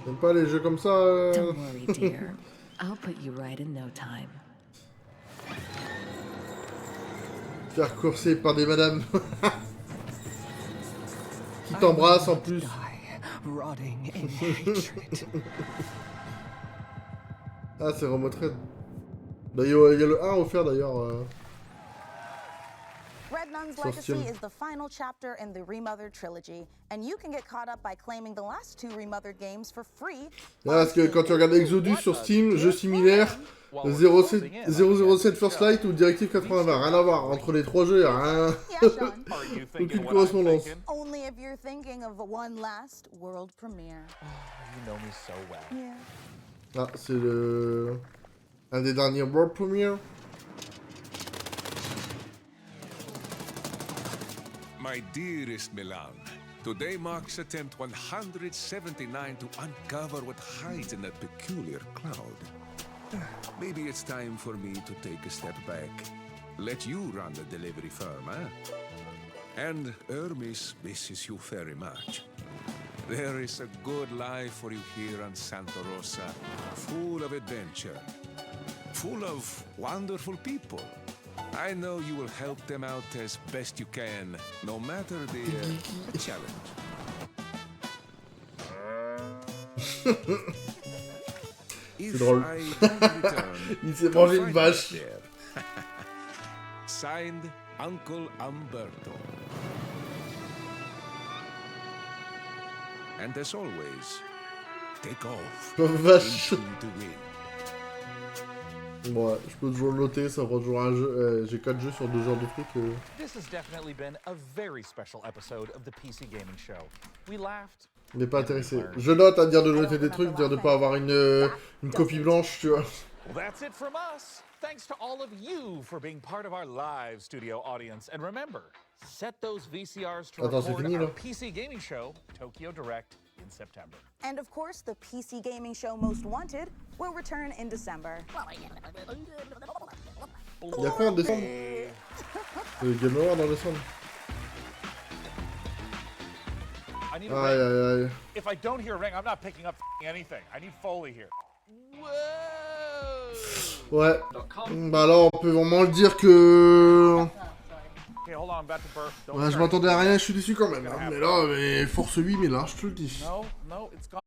J'aime pas les jeux comme ça. Don't worry, dear. I'll put you right in no time. Faire courser par des madames. Qui t'embrassent en plus. Ah, c'est remotré. Bah, il y a le 1 offert d'ailleurs. Red Nun's Legacy is the final chapter in the Remothered trilogy, and you can get caught up by claiming the last two Remothered games for free. Là, parce que quand tu regardes Exodus sur Steam, jeu similaire, 007 First Light ou Directive 80, rien à voir. Entre les trois jeux, il n'y a rien. Aucune correspondance. Only if you're thinking of one last world premiere. You know me so well. Yeah. Ah, c'est le... un des derniers world premiere. My dearest Milan, today marks attempt 179 to uncover what hides in that peculiar cloud. Maybe it's time for me to take a step back. Let you run the delivery firm, eh? And Hermes misses you very much. There is a good life for you here on Santa Rosa, full of adventure, full of wonderful people. I know you will help them out as best you can, no matter the challenge. C'est drôle. Il s'est mangé une vache. Signed, Uncle Umberto. And as always, take off. Vache. Ouais, je peux toujours le noter, ça va toujours un jeu. J'ai 4 jeux sur 2 genres de trucs. This has definitely been a very special episode of the PC Gaming Show. We laughed. On n'est pas intéressé. Je note à dire de noter des trucs, dire de pas avoir une copie blanche, tu vois. Well, that's it from us. Thanks to all of you for being part of our live studio audience. And remember, set those VCRs to record our PC Gaming Show, Tokyo Direct, in September. And of course, the PC Gaming Show Most Wanted will return in December. Il y a quoi en décembre? Le Game Award en décembre. Aïe aïe aïe. If I don't hear a ring, I'm not picking up anything. I need Foley here. Ouais. Bah là, on peut vraiment le dire que... Okay, hold on, I'm about to burp. Ouais, je m'attendais à rien, je suis déçu quand même. Hein. Mais là, force 8, mais là, je te le dis. No, it's gone.